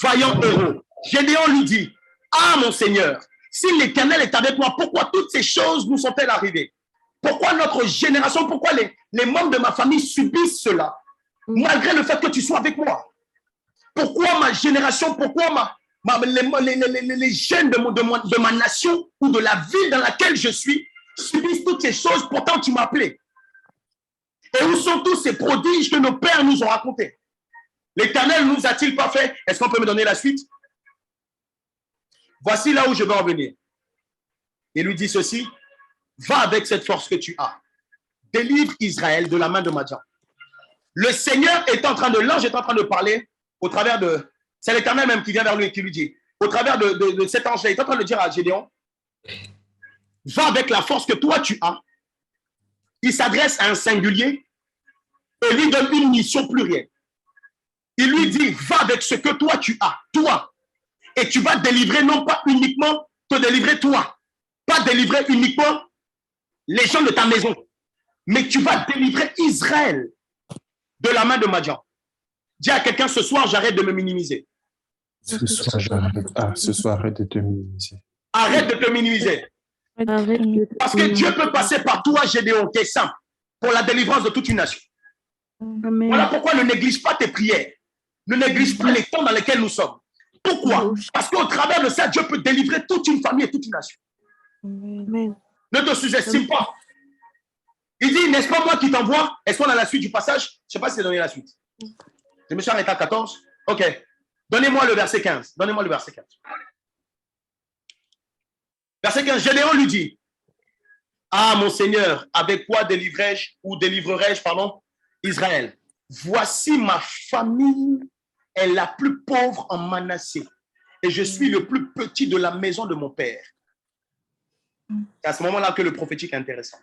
vaillant héros. Gédéon lui dit, ah mon Seigneur, si l'Éternel est avec moi, pourquoi toutes ces choses nous sont-elles arrivées? Pourquoi notre génération, pourquoi les membres de ma famille subissent cela, malgré le fait que tu sois avec moi? Pourquoi ma génération, pourquoi les jeunes de ma nation ou de la ville dans laquelle je suis subissent toutes ces choses, pourtant tu m'as appelé? Et où sont tous ces prodiges que nos pères nous ont racontés? L'Éternel nous a-t-il pas fait? Est-ce qu'on peut me donner la suite? Voici là où je veux en venir. Il lui dit ceci, va avec cette force que tu as. Délivre Israël de la main de Madian. Le Seigneur est en train de, l'ange est en train de parler au travers de, c'est l'Éternel même qui vient vers lui et qui lui dit, au travers de cet ange-là, il est en train de dire à Gédéon, va avec la force que toi tu as. Il s'adresse à un singulier et lui donne une mission plurielle. Il lui dit, va avec ce que toi tu as, toi. Et tu vas délivrer, non pas uniquement te délivrer toi, pas délivrer uniquement les gens de ta maison, mais tu vas délivrer Israël de la main de Madian. Dis à quelqu'un, ce soir, j'arrête de me minimiser. Ce soir, j'arrête. Ce soir, arrête de te minimiser. Arrête de te minimiser. Parce que Dieu peut passer par toi, Gédéon, qui est simple, pour la délivrance de toute une nation. Amen. Voilà pourquoi ne néglige pas tes prières. Ne néglige pas les temps dans lesquels nous sommes. Pourquoi? Parce qu'au travers de ça, Dieu peut délivrer toute une famille et toute une nation. Amen. Ne te sous-estime pas. Il dit, n'est-ce pas moi qui t'envoie? Est-ce qu'on a la suite du passage? Je ne sais pas si c'est donné la suite. Je me suis arrêté à 14. OK. Donnez-moi le verset 15. Donnez-moi le verset 15. Verset 15, Gédéon lui dit, ah, mon Seigneur, avec quoi délivrerai-je, Israël? Voici ma famille est la plus pauvre en Manassé et je suis le plus petit de la maison de mon père. C'est à ce moment-là que le prophétique est intéressant.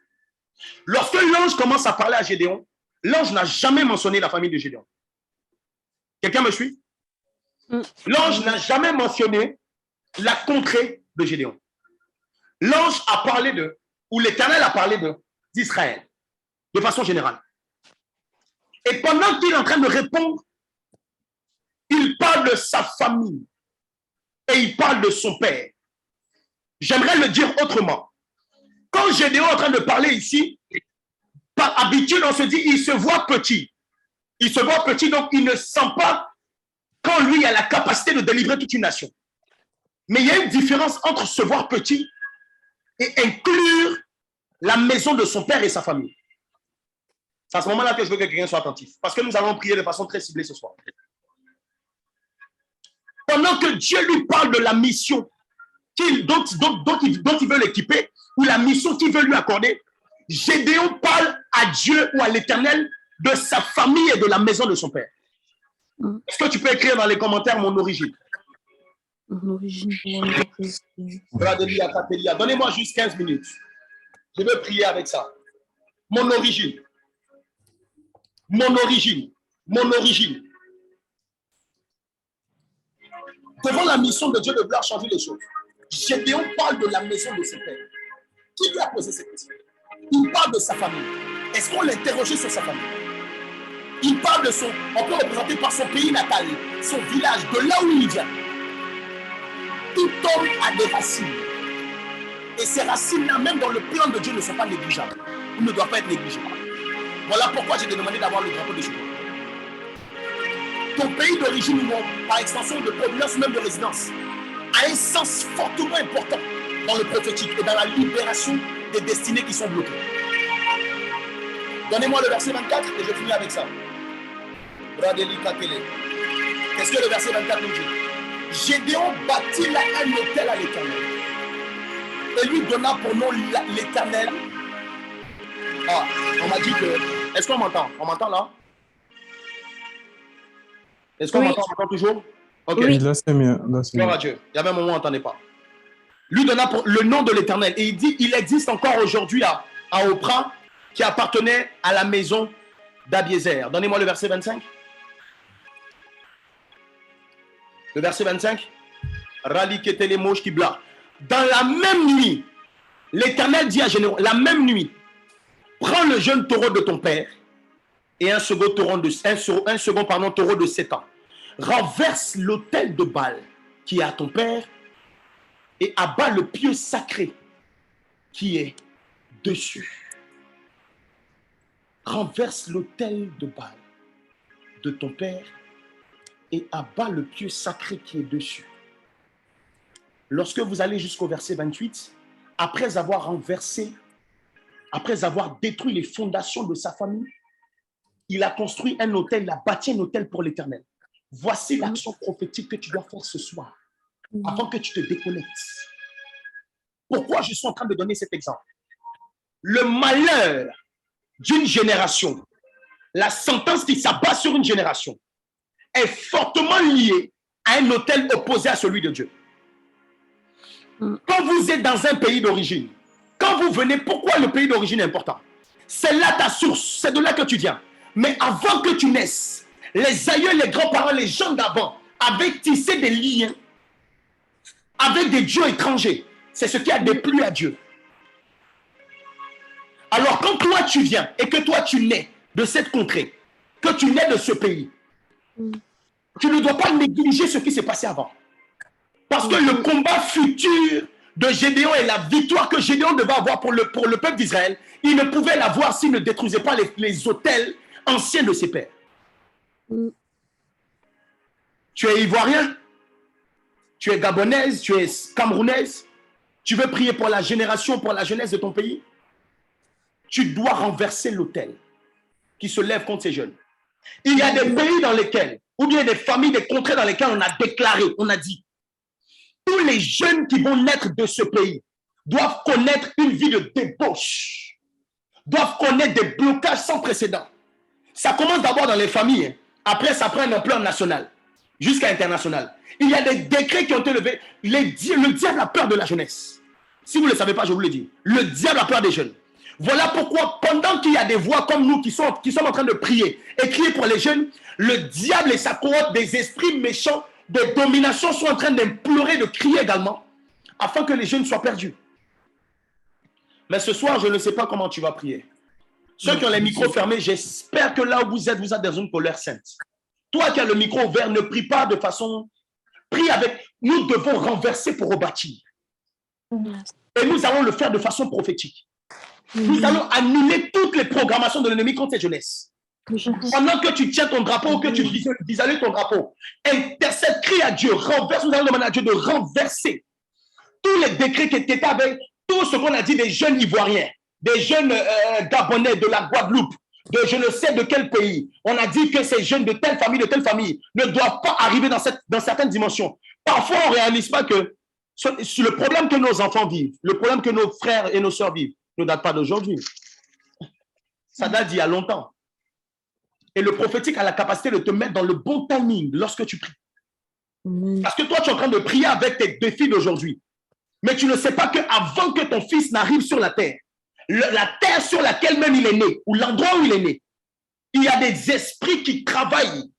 Lorsque l'ange commence à parler à Gédéon, l'ange n'a jamais mentionné la famille de Gédéon. Quelqu'un me suit? L'ange n'a jamais mentionné la contrée de Gédéon. L'ange a parlé ou l'Éternel a parlé d'Israël, de façon générale. Et pendant qu'il est en train de répondre, il parle de sa famille et il parle de son père. J'aimerais le dire autrement. Quand Gédéon est en train de parler ici, par habitude, on se dit, il se voit petit. Il se voit petit, donc il ne sent pas quand lui a la capacité de délivrer toute une nation. Mais il y a une différence entre se voir petit et inclure la maison de son père et sa famille. C'est à ce moment-là que je veux que quelqu'un soit attentif. Parce que nous allons prier de façon très ciblée ce soir. Pendant que Dieu lui parle de la mission dont il veut l'équiper, ou la mission qu'il veut lui accorder, Gédéon parle à Dieu ou à l'Éternel de sa famille et de la maison de son père. Est-ce que tu peux écrire dans les commentaires mon origine? Mon origine. Donnez-moi juste 15 minutes. Je veux prier avec ça. Mon origine. Mon origine. Mon origine. Devant la mission de Dieu de vouloir changer les choses, Gédéon parle de la maison de ses pères. Qui lui a posé cette question? Il parle de sa famille. Est-ce qu'on l'a interrogé sur sa famille? Il parle de on peut représenter par son pays natal, son village, de là où il vient. Tout homme a des racines. Et ces racines-là, même dans le plan de Dieu, ne sont pas négligeables. Ils ne doivent pas être négligés. Voilà pourquoi j'ai demandé d'avoir le drapeau de chez toi. Ton pays d'origine ou par extension de provenance, même de résidence, a un sens fortement important dans le prophétique et dans la libération des destinées qui sont bloquées. Donnez-moi le verset 24 et je finis avec ça. Qu'est-ce que le verset 24 nous dit? Gédéon bâtit là un autel à l'Éternel et lui donna pour nom l'Éternel. Ah, on m'a dit que... Est-ce qu'on m'entend? On m'entend là? Est-ce qu'on m'entend toujours? Okay. Oui, là c'est mieux. Gloire à Dieu. Il y avait un moment où on n'entendait pas. Lui donna pour le nom de l'Éternel. Et il dit, il existe encore aujourd'hui à Opra qui appartenait à la maison d'Abiézer. Donnez-moi le verset 25. Le verset 25. Rali ketele mosh kibla. Dans la même nuit, l'Éternel dit à Gédéon, la même nuit, prends le jeune taureau de ton père et un second taureau de 7 ans. Renverse l'autel de Baal qui est à ton père et abat le pieu sacré qui est dessus. Renverse l'autel de Baal de ton père et abat le pieu sacré qui est dessus. Lorsque vous allez jusqu'au verset 28, après avoir renversé, après avoir détruit les fondations de sa famille, il a construit un autel, il a bâti un autel pour l'Éternel. Voici l'action prophétique que tu dois faire ce soir, avant que tu te déconnectes. Pourquoi je suis en train de donner cet exemple? Le malheur d'une génération, la sentence qui s'abat sur une génération, est fortement liée à un autel opposé à celui de Dieu. Quand vous êtes dans un pays d'origine, quand vous venez, pourquoi le pays d'origine est important? C'est là ta source, c'est de là que tu viens. Mais avant que tu naisses, les aïeux, les grands-parents, les gens d'avant avaient tissé des liens avec des dieux étrangers. C'est ce qui a déplu à Dieu. Alors quand toi tu viens et que toi tu nais de cette contrée, que tu nais de ce pays, tu ne dois pas négliger ce qui s'est passé avant. Parce que le combat futur de Gédéon et la victoire que Gédéon devait avoir pour le peuple d'Israël, il ne pouvait l'avoir s'il ne détruisait pas les autels anciens de ses pères. Tu es ivoirien, tu es gabonaise, tu es camerounaise, Tu veux prier pour la génération, pour la jeunesse de ton pays? Tu dois renverser l'autel qui se lève contre ces jeunes. Il y a des pays dans lesquels, ou bien des familles, des contrées dans lesquelles on a déclaré, on a dit, tous les jeunes qui vont naître de ce pays doivent connaître une vie de débauche, doivent connaître des blocages sans précédent. Ça commence d'abord dans les familles, après ça prend une ampleur nationale, jusqu'à internationale. Il y a des décrets qui ont été levés. Le diable a peur de la jeunesse. Si vous ne le savez pas, je vous le dis. Le diable a peur des jeunes. Voilà pourquoi, pendant qu'il y a des voix comme nous qui sommes en train de prier et crier pour les jeunes, le diable et sa cohorte des esprits méchants, des dominations sont en train d'implorer, de crier également, afin que les jeunes soient perdus. Mais ce soir, je ne sais pas comment tu vas prier. Ceux qui ont les micros fermés, j'espère que là où vous êtes dans une colère sainte. Toi qui as le micro ouvert, ne prie pas de façon... Prie avec... Nous devons renverser pour rebâtir. Et nous allons le faire de façon prophétique. Nous allons annuler toutes les programmations de l'ennemi contre cette jeunesse. Pendant que tu tiens ton drapeau, que tu visualises ton drapeau, intercède, crie à Dieu, renverse, nous allons demander à Dieu de renverser tous les décrets qui étaient avec tout ce qu'on a dit des jeunes Ivoiriens, des jeunes Gabonais, de la Guadeloupe, de je ne sais de quel pays. On a dit que ces jeunes de telle famille ne doivent pas arriver dans certaines dimensions. Parfois, on ne réalise pas que le problème que nos enfants vivent, le problème que nos frères et nos sœurs vivent, ne date pas d'aujourd'hui. Ça date d'il y a longtemps. Et le prophétique a la capacité de te mettre dans le bon timing lorsque tu pries. Parce que toi, tu es en train de prier avec tes défis d'aujourd'hui. Mais tu ne sais pas qu'avant que ton fils n'arrive sur la terre sur laquelle même il est né, ou l'endroit où il est né, il y a des esprits qui travaillent,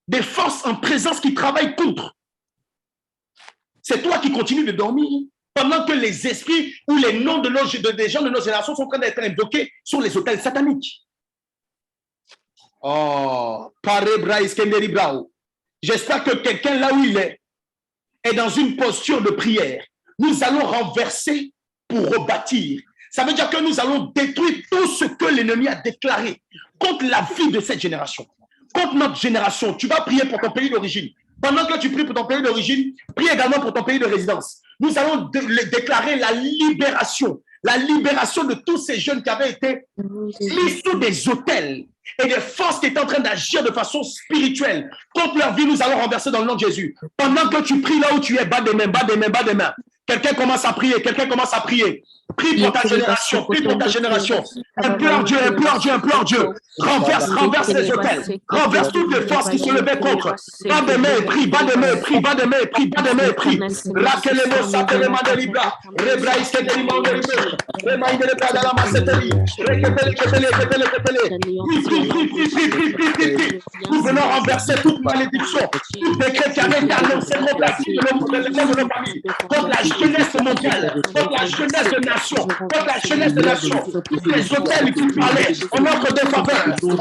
des forces en présence qui travaillent contre. C'est toi qui continues de dormir pendant que les esprits ou les noms des gens de nos générations sont en train d'être invoqués sur les autels sataniques. Oh, j'espère que quelqu'un là où il est dans une posture de prière. Nous allons renverser pour rebâtir. Ça veut dire que nous allons détruire tout ce que l'ennemi a déclaré contre la vie de cette génération, contre notre génération. Tu vas prier pour ton pays d'origine. Pendant que tu pries pour ton pays d'origine, prie également pour ton pays de résidence. Nous allons déclarer la libération de tous ces jeunes qui avaient été mis sous des autels et des forces qui étaient en train d'agir de façon spirituelle contre leur vie. Nous allons renverser dans le nom de Jésus. Pendant que tu pries là où tu es, bas des mains, bas des mains, bas des mains. Quelqu'un commence à prier, Prie pour ta génération, Implore Dieu. Renverse les hôtels. Renverse toutes les forces qui se levaient contre. Bas des mains, prie. Nous venons renverser toute malédiction, tout décret qui avait été annoncé contre la vie de nos familles, contre la jeunesse mondiale, contre la jeunesse de nation, contre la jeunesse de nation. Les hôtels qui parlaient, on offre des faveurs, sont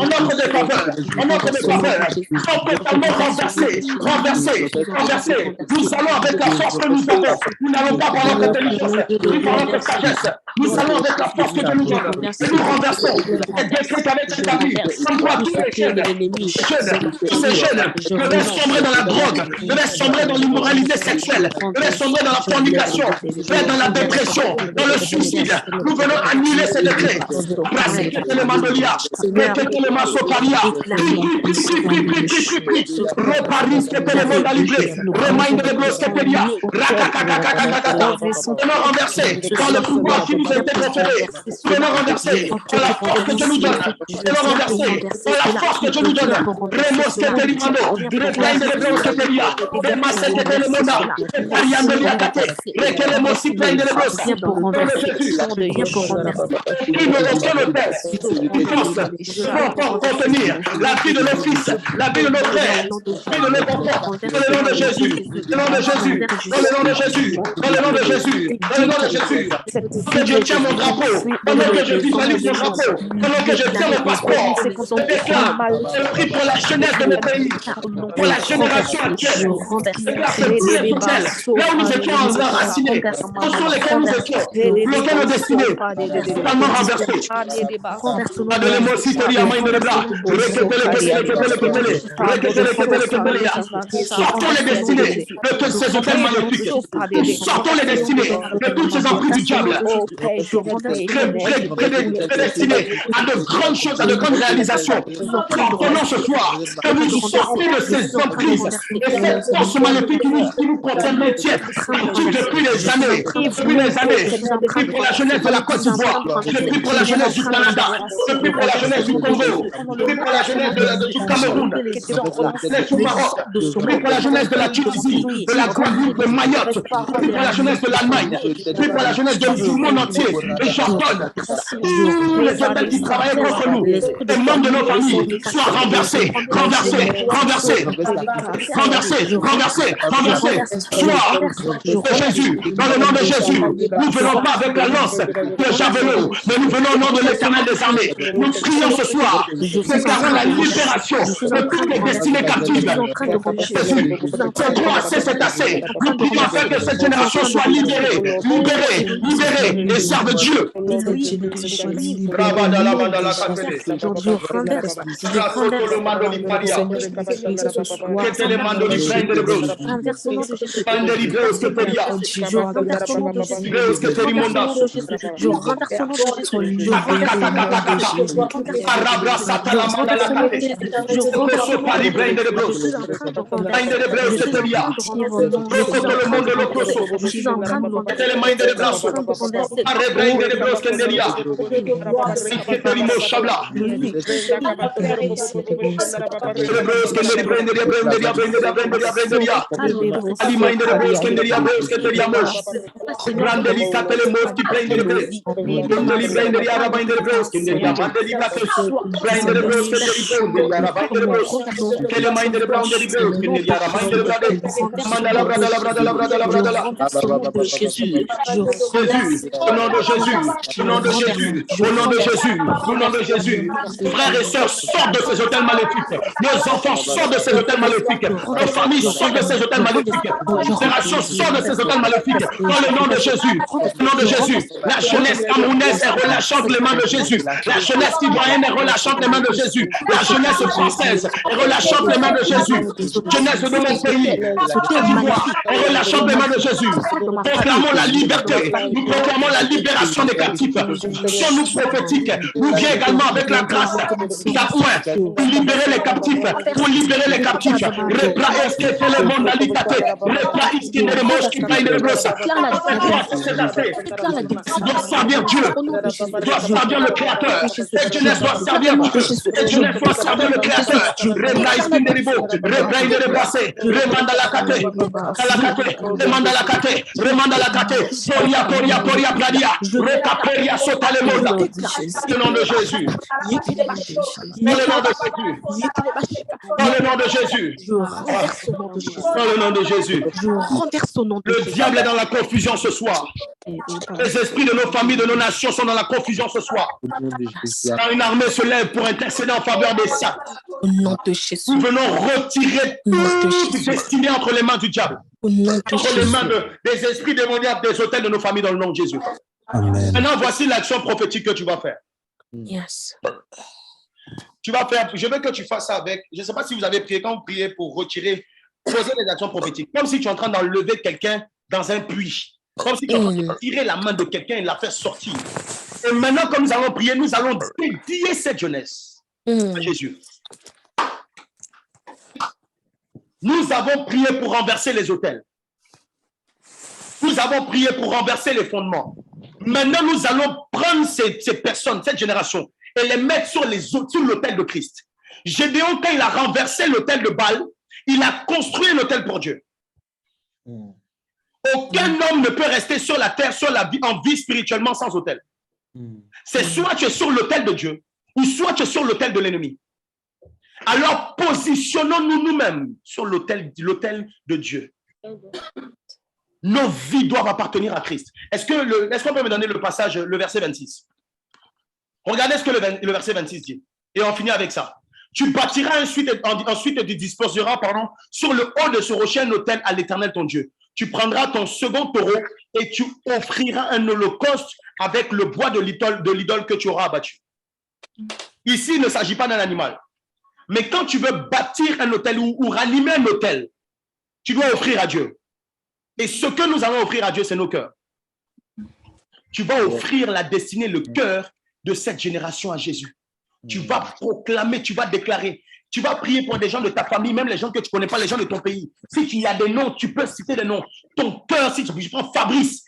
totalement renversés. Nous allons avec la force que nous avons. Nous n'allons pas par notre intelligence, nous par notre sagesse. Nous allons avec la force que Dieu nous donne. Et nous renversons les décrets avec cette famille. Comme quoi, tous ces jeunes devaient sombrer dans la drogue, devaient sombrer dans l'immoralité sexuelle, devaient sombrer dans la fornication, dans la dépression, dans le suicide. Nous venons annuler ces décrets. Venons renverser dans le pouvoir qui nous a été conféré. Venons renverser dans la force que Dieu nous donne. Venons renverser dans la force que Dieu nous donne. Pour contenir la vie de nos fils, la vie de nos frères, la vie de nos enfants, dans le nom de Jésus, dans le nom de Jésus, dans le nom de Jésus, dans le nom de Jésus, dans le nom de Jésus, dans le nom de je tiens mon drapeau, pendant que je visualise mon drapeau, pendant que je tiens mon passeport, je déclare, je prie pour la jeunesse de notre pays, pour la génération actuelle. Je déclare que tous les hôtels, là où nous étions enracinés, tous sur lesquels nous étions, bloqués nos destinées, totalement renversés. Pardonnez-moi aussi, Tori, à main de bras. Sortons les destinées de tous ces hôtels maléfiques. Sortons les destinées de toutes ces emprises du diable. Prédestinés à de grandes choses, à de grandes réalisations. Ordonnons ce soir que nous sortions de ces emprises et cette force maléfique qui nous contient tiède depuis les années. Je prie pour la jeunesse de la Côte d'Ivoire. Je prie pour la jeunesse du Canada. Je prie pour la jeunesse du Congo. Je prie pour la jeunesse du Cameroun. Je prie pour la jeunesse de la Tunisie, de la Guadeloupe, de Mayotte. Je prie pour la jeunesse de l'Allemagne. Je prie pour la jeunesse du monde entier. Et j'ordonne tous les hôtels qui travaillent contre nous, les membres de nos familles, soient renversés, soit de Jésus, dans le nom de Jésus. Nous ne venons pas avec la lance de javelot, mais nous venons au nom de l'Éternel des armées. Nous prions ce soir, déclarons la libération de toutes les destinées captives. Jésus, c'est trop assez, c'est assez. Nous prions afin que cette génération soit libérée et serve Dieu. Au nom de Jésus, frères et sœurs, sortent de ces hôtels maléfiques. Nos enfants sortent de ces hôtels maléfiques. Nos familles sortent de ces hôtels maléfiques. Nos générations sortent de ces hôtels maléfiques. Dans le nom de Jésus, au nom de Jésus, la jeunesse camerounaise est relâchante les mains de Jésus. La jeunesse ivoirienne est relâchante les mains de Jésus. La jeunesse française est relâchante les mains de Jésus. Jeunesse de mon pays, Côte d'Ivoire est relâchante les mains de Jésus. Proclamons la liberté. Nous proclamons la libération des captifs. Sommes-nous prophétiques? Nous vient également avec la grâce d'appoint pour libérer les captifs. Pour libérer les captifs. Repra est le monde à l'Itaté. Repra est le moche qui paye les blosses. Doit servir Dieu. Doit servir le Créateur. Cette jeunesse doit servir Dieu. Cette jeunesse doit servir le Créateur. Repra est le niveau. Repra est le passé. Remanda la caté. Remanda la caté. Remanda la caté. Poria Pradia. Recaperia sota le monde. Au nom de Jésus. Dans le nom de Jésus. Dans le nom de Jésus. Dans le nom de Jésus. Le diable est dans la confusion ce soir. Les esprits de nos familles, de nos nations sont dans la confusion ce soir. Quand une armée se lève pour intercéder en faveur des saints, nous venons retirer toute destinée entre les mains du diable, entre les mains des esprits démoniaques des hôtels de nos familles dans le nom de Jésus. Amen. Maintenant, voici l'action prophétique que tu vas faire. Yes. Tu vas faire, je veux que tu fasses ça avec, je ne sais pas si vous avez prié, quand vous priez pour retirer, poser les actions prophétiques, comme si tu es en train d'enlever quelqu'un dans un puits, comme si tu es en train de tirer la main de quelqu'un et la faire sortir. Et maintenant, comme nous allons prier, nous allons dédier cette jeunesse à Jésus. Nous avons prié pour renverser les autels. Nous avons prié pour renverser les fondements. Maintenant, nous allons prendre ces personnes, cette génération, et les mettre sur l'autel de Christ. Gédéon, quand il a renversé l'autel de Baal, il a construit un autel pour Dieu. Aucun homme ne peut rester sur la terre, en vie spirituellement sans autel. C'est soit tu es sur l'autel de Dieu, ou soit tu es sur l'autel de l'ennemi. Alors, positionnons-nous nous-mêmes sur l'autel de Dieu. Nos vies doivent appartenir à Christ. Est-ce qu'on peut me donner le passage, le verset 26? Regardez ce que le verset 26 dit. Et on finit avec ça. Tu bâtiras ensuite tu disposeras sur le haut de ce rocher un autel à l'Éternel ton Dieu. Tu prendras ton second taureau et tu offriras un holocauste avec le bois de l'idole que tu auras abattu. Ici, il ne s'agit pas d'un animal. Mais quand tu veux bâtir un autel ou ranimer un autel, tu dois offrir à Dieu. Et ce que nous allons offrir à Dieu, c'est nos cœurs. Tu vas offrir la destinée, le cœur de cette génération à Jésus. Tu vas proclamer, tu vas déclarer. Tu vas prier pour des gens de ta famille, même les gens que tu ne connais pas, les gens de ton pays. Si tu as des noms, tu peux citer des noms. Ton cœur, si je prends Fabrice,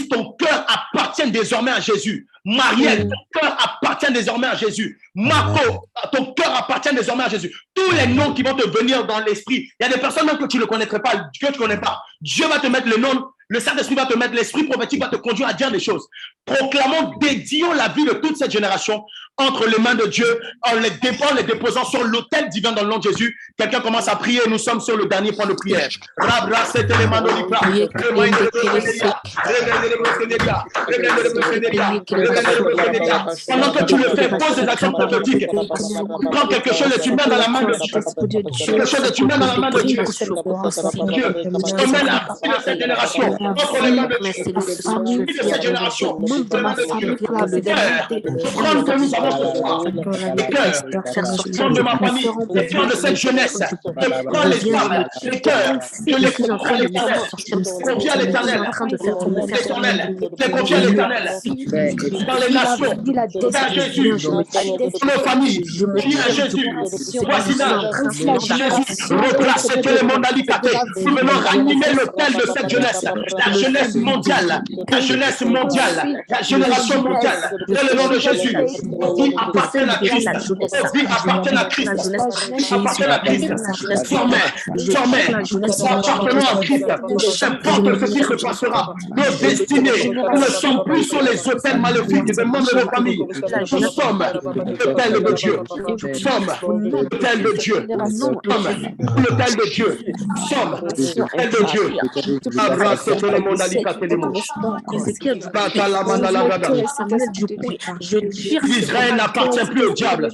ton cœur appartient désormais à Jésus. Marielle, ton cœur appartient désormais à Jésus. Marco, ton cœur appartient désormais à Jésus. Tous les noms qui vont te venir dans l'esprit. Il y a des personnes même que tu ne connaîtrais pas, que tu ne connais pas. Dieu va te mettre le nom, le Saint-Esprit va te mettre, l'esprit prophétique va te conduire à dire des choses. Proclamons, dédions la vie de toute cette génération entre les mains de Dieu, en les déposant sur l'autel divin dans le nom de Jésus. Quelqu'un commence à prier, nous sommes sur le dernier point de prière. Pendant que tu le fais, pose des actions prophétiques. Prends quelque chose et tu mets dans la main de Dieu. Quelque chose et tu mets dans la main de Dieu. Dieu, emmène la vie de cette génération entre les mains de Dieu. La vie de cette génération entre les mains de Dieu. Le cœur que nous avons ce soir, le cœur de ma famille, le cœur de cette jeunesse, prends les femmes, les cœurs, que les confie à l'Éternel. Confie à l'Éternel. Les confie à l'Éternel. Dans les nations, vers Jésus, dans nos familles, dis à Jésus, voisinage, Jésus, replace que le monde a licaté. Nous venons ranimer l'autel de cette jeunesse, la jeunesse mondiale, la jeunesse mondiale, la génération mondiale, dans le nom de Jésus. Vie appartient à Christ, vie appartient à Christ, appartient à Christ. Formez, appartenons à Christ, qu'importe ce qui se passera, nos destinées ne sont plus sur les autels maléfiques des membres de nos familles. Nous sommes l'autel de Dieu. Nous sommes l'autel de Dieu. Nous sommes l'autel de Dieu. Nous sommes l'autel de Dieu. Israël n'appartient plus au diable.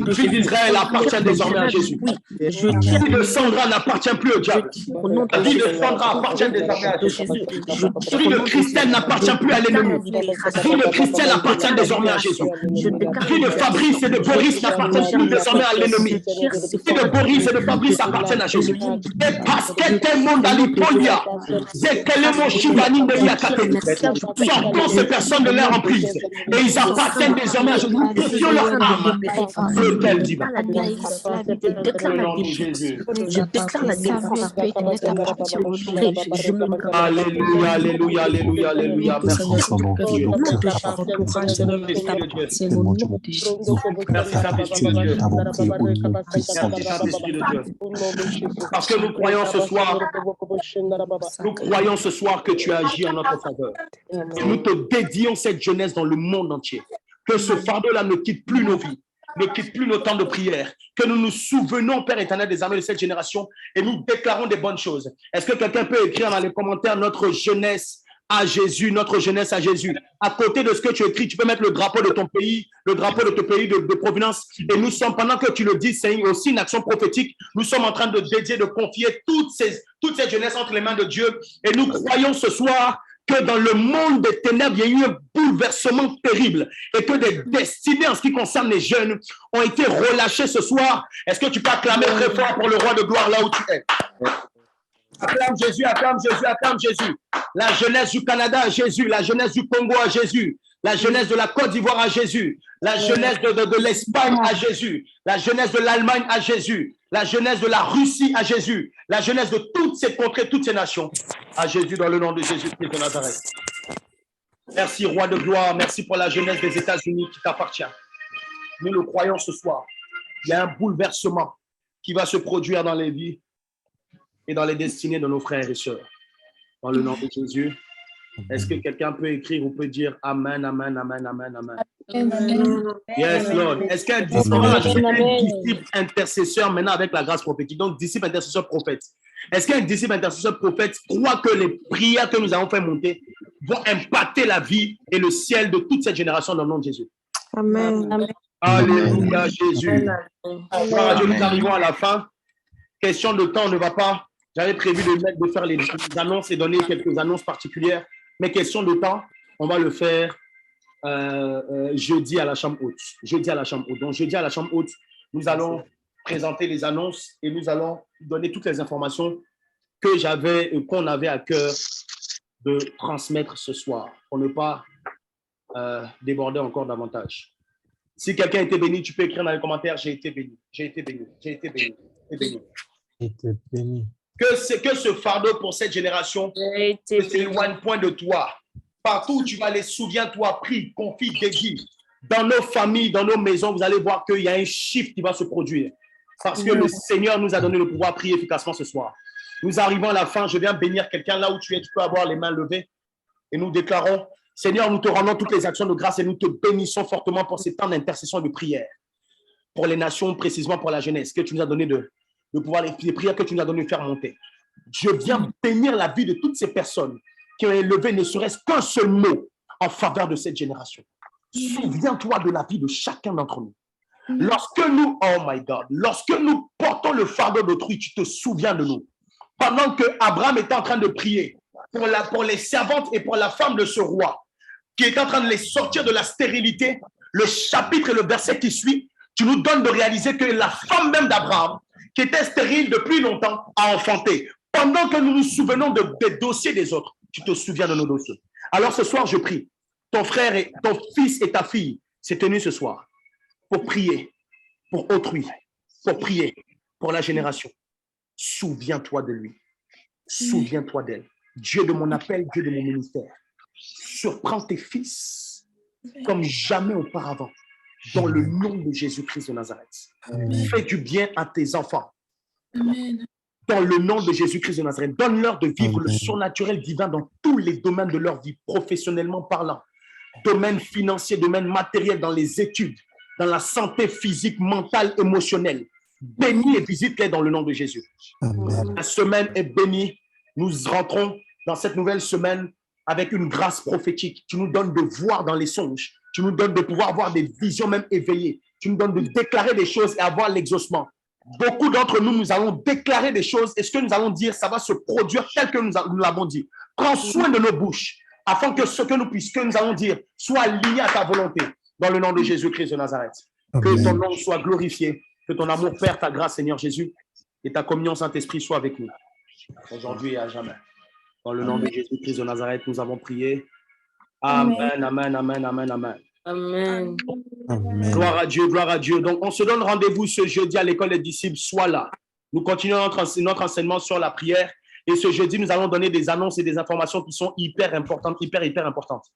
Vie d'Israël appartient désormais à Jésus. Vie de Sandra n'appartient plus au diable. La vie de Sandra appartient désormais à Jésus. Vie de Christelle n'appartient plus à l'ennemi. Vie de Christelle appartient désormais à Jésus. Vie de Fabrice et de Boris n'appartient plus désormais à l'ennemi. Vie de Boris et de Fabrice appartiennent à Jésus. Et parce que tel monde a l'hypolia, c'est que les mots Shivani de Yakate. Sortons ces personnes de leur emprise. Et ils appartiennent désormais à Jésus. Nous confions leur âme. L'autel divin. Je déclare la délivrance. Alléluia, alléluia, alléluia, alléluia. Merci. Parce que nous croyons ce soir que tu as agi en notre faveur. Nous te dédions cette jeunesse dans le monde entier. Que ce fardeau-là ne quitte plus nos vies, ne quitte plus nos temps de prière, que nous nous souvenons, Père éternel, des armées de cette génération et nous déclarons des bonnes choses. Est-ce que quelqu'un peut écrire dans les commentaires notre jeunesse à Jésus, notre jeunesse à Jésus? À côté de ce que tu écris, tu peux mettre le drapeau de ton pays, le drapeau de ton pays de provenance. Et nous sommes, pendant que tu le dis, c'est aussi une action prophétique. Nous sommes en train de dédier, de confier toute cette jeunesse entre les mains de Dieu. Et nous croyons ce soir que dans le monde des ténèbres, il y a eu un bouleversement terrible et que des destinées en ce qui concerne les jeunes ont été relâchées ce soir. Est-ce que tu peux acclamer très fort pour le roi de gloire là où tu es? Acclame Jésus, acclame Jésus, acclame Jésus. La jeunesse du Canada à Jésus, la jeunesse du Congo à Jésus, la jeunesse de la Côte d'Ivoire à Jésus, la jeunesse de l'Espagne à Jésus, la jeunesse de l'Allemagne à Jésus, la jeunesse de la Russie à Jésus, la jeunesse de toutes ces contrées, toutes ces nations à Jésus dans le nom de Jésus-Christ de Nazareth. Merci, roi de gloire, merci pour la jeunesse des États-Unis qui t'appartient. Nous le croyons ce soir. Il y a un bouleversement qui va se produire dans les vies et dans les destinées de nos frères et sœurs. Dans le nom de Jésus, est-ce que quelqu'un peut écrire ou peut dire Amen, Amen, Amen, Amen, Amen. Yes, Lord. Est-ce qu'un disciple intercesseur maintenant avec la grâce prophétique, donc disciple intercesseur prophète, Est-ce qu'un disciple intercesseur prophète croit que les prières que nous avons fait monter vont impacter la vie et le ciel de toute cette génération dans le nom de Jésus? Amen. Amen. Alléluia, Jésus. Gloire à Dieu, nous arrivons à la fin. Question de temps, on ne va pas. J'avais prévu de faire les annonces et donner quelques annonces particulières. Mais question de temps, on va le faire jeudi à la chambre haute. Jeudi à la chambre haute. Donc, jeudi à la chambre haute, nous allons présenter les annonces et nous allons donner toutes les informations qu'on avait à cœur de transmettre ce soir pour ne pas déborder encore davantage. Si quelqu'un a été béni, tu peux écrire dans les commentaires, j'ai été béni, j'ai été béni, j'ai été béni, j'ai été béni. J'ai été béni. Que ce fardeau pour cette génération ne s'éloigne point de toi. Partout où tu vas aller, souviens-toi, prie, confie, dédie. Dans nos familles, dans nos maisons, vous allez voir qu'il y a un chiffre qui va se produire. Parce que le Seigneur nous a donné le pouvoir de prier efficacement ce soir. Nous arrivons à la fin. Je viens bénir quelqu'un là où tu es. Tu peux avoir les mains levées. Et nous déclarons, Seigneur, nous te rendons toutes les actions de grâce et nous te bénissons fortement pour ces temps d'intercession et de prière. Pour les nations, précisément pour la jeunesse, que tu nous as donné de pouvoir, les prières que tu nous as donné de faire monter. Je viens bénir la vie de toutes ces personnes qui ont élevé ne serait-ce qu'un seul mot en faveur de cette génération. Souviens-toi de la vie de chacun d'entre nous. Lorsque nous, oh my God, lorsque nous portons le fardeau d'autrui, tu te souviens de nous. Pendant que Abraham était en train de prier pour les servantes et pour la femme de ce roi, qui est en train de les sortir de la stérilité, le chapitre et le verset qui suit, tu nous donnes de réaliser que la femme même d'Abraham, qui était stérile depuis longtemps, a enfanté. Pendant que nous nous souvenons des dossiers des autres, tu te souviens de nos dossiers. Alors ce soir, je prie. Ton frère, et ton fils et ta fille s'est tenu ce soir pour prier pour autrui, pour prier pour la génération. Souviens-toi de lui. Souviens-toi d'elle. Dieu de mon appel, Dieu de mon ministère. Surprends tes fils comme jamais auparavant dans le nom de Jésus-Christ de Nazareth. Fais du bien à tes enfants. Amen. Dans le nom de Jésus-Christ de Nazareth. Donne-leur de vivre le surnaturel divin dans tous les domaines de leur vie, professionnellement parlant. Domaine financier, domaine matériel, dans les études, dans la santé physique, mentale, émotionnelle. Bénis et visite-les dans le nom de Jésus. Amen. La semaine est bénie. Nous rentrons dans cette nouvelle semaine avec une grâce prophétique. Tu nous donnes de voir dans les songes. Tu nous donnes de pouvoir avoir des visions même éveillées. Tu nous donnes de déclarer des choses et avoir l'exaucement. Beaucoup d'entre nous, nous allons déclarer des choses et ce que nous allons dire, ça va se produire tel que nous l'avons dit. Prends soin de nos bouches afin que ce que nous allons dire soit aligné à ta volonté dans le nom de Jésus-Christ de Nazareth. Que ton nom soit glorifié, que ton amour, Père, ta grâce, Seigneur Jésus, et ta communion, Saint-Esprit, soit avec nous, aujourd'hui et à jamais. Dans le nom de Jésus-Christ de Nazareth, nous avons prié. Amen, amen, amen, amen, amen. Amen. Amen. Gloire à Dieu, gloire à Dieu. Donc, on se donne rendez-vous ce jeudi à l'école des disciples. Sois là. Nous continuons notre enseignement sur la prière. Et ce jeudi, nous allons donner des annonces et des informations qui sont hyper importantes, hyper importantes.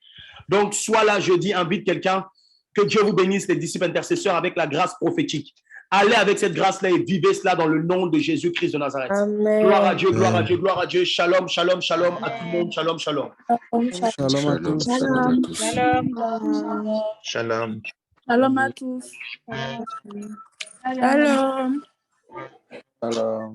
Donc, sois là jeudi, invite quelqu'un. Que Dieu vous bénisse, les disciples intercesseurs, avec la grâce prophétique. Allez avec cette grâce-là et vivez cela dans le nom de Jésus-Christ de Nazareth. Amen. Gloire à Dieu, gloire à Dieu, gloire à Dieu. Shalom, shalom, shalom à tout le monde. Shalom, shalom. Shalom à tous. Shalom. Shalom à tous. Shalom. Alors,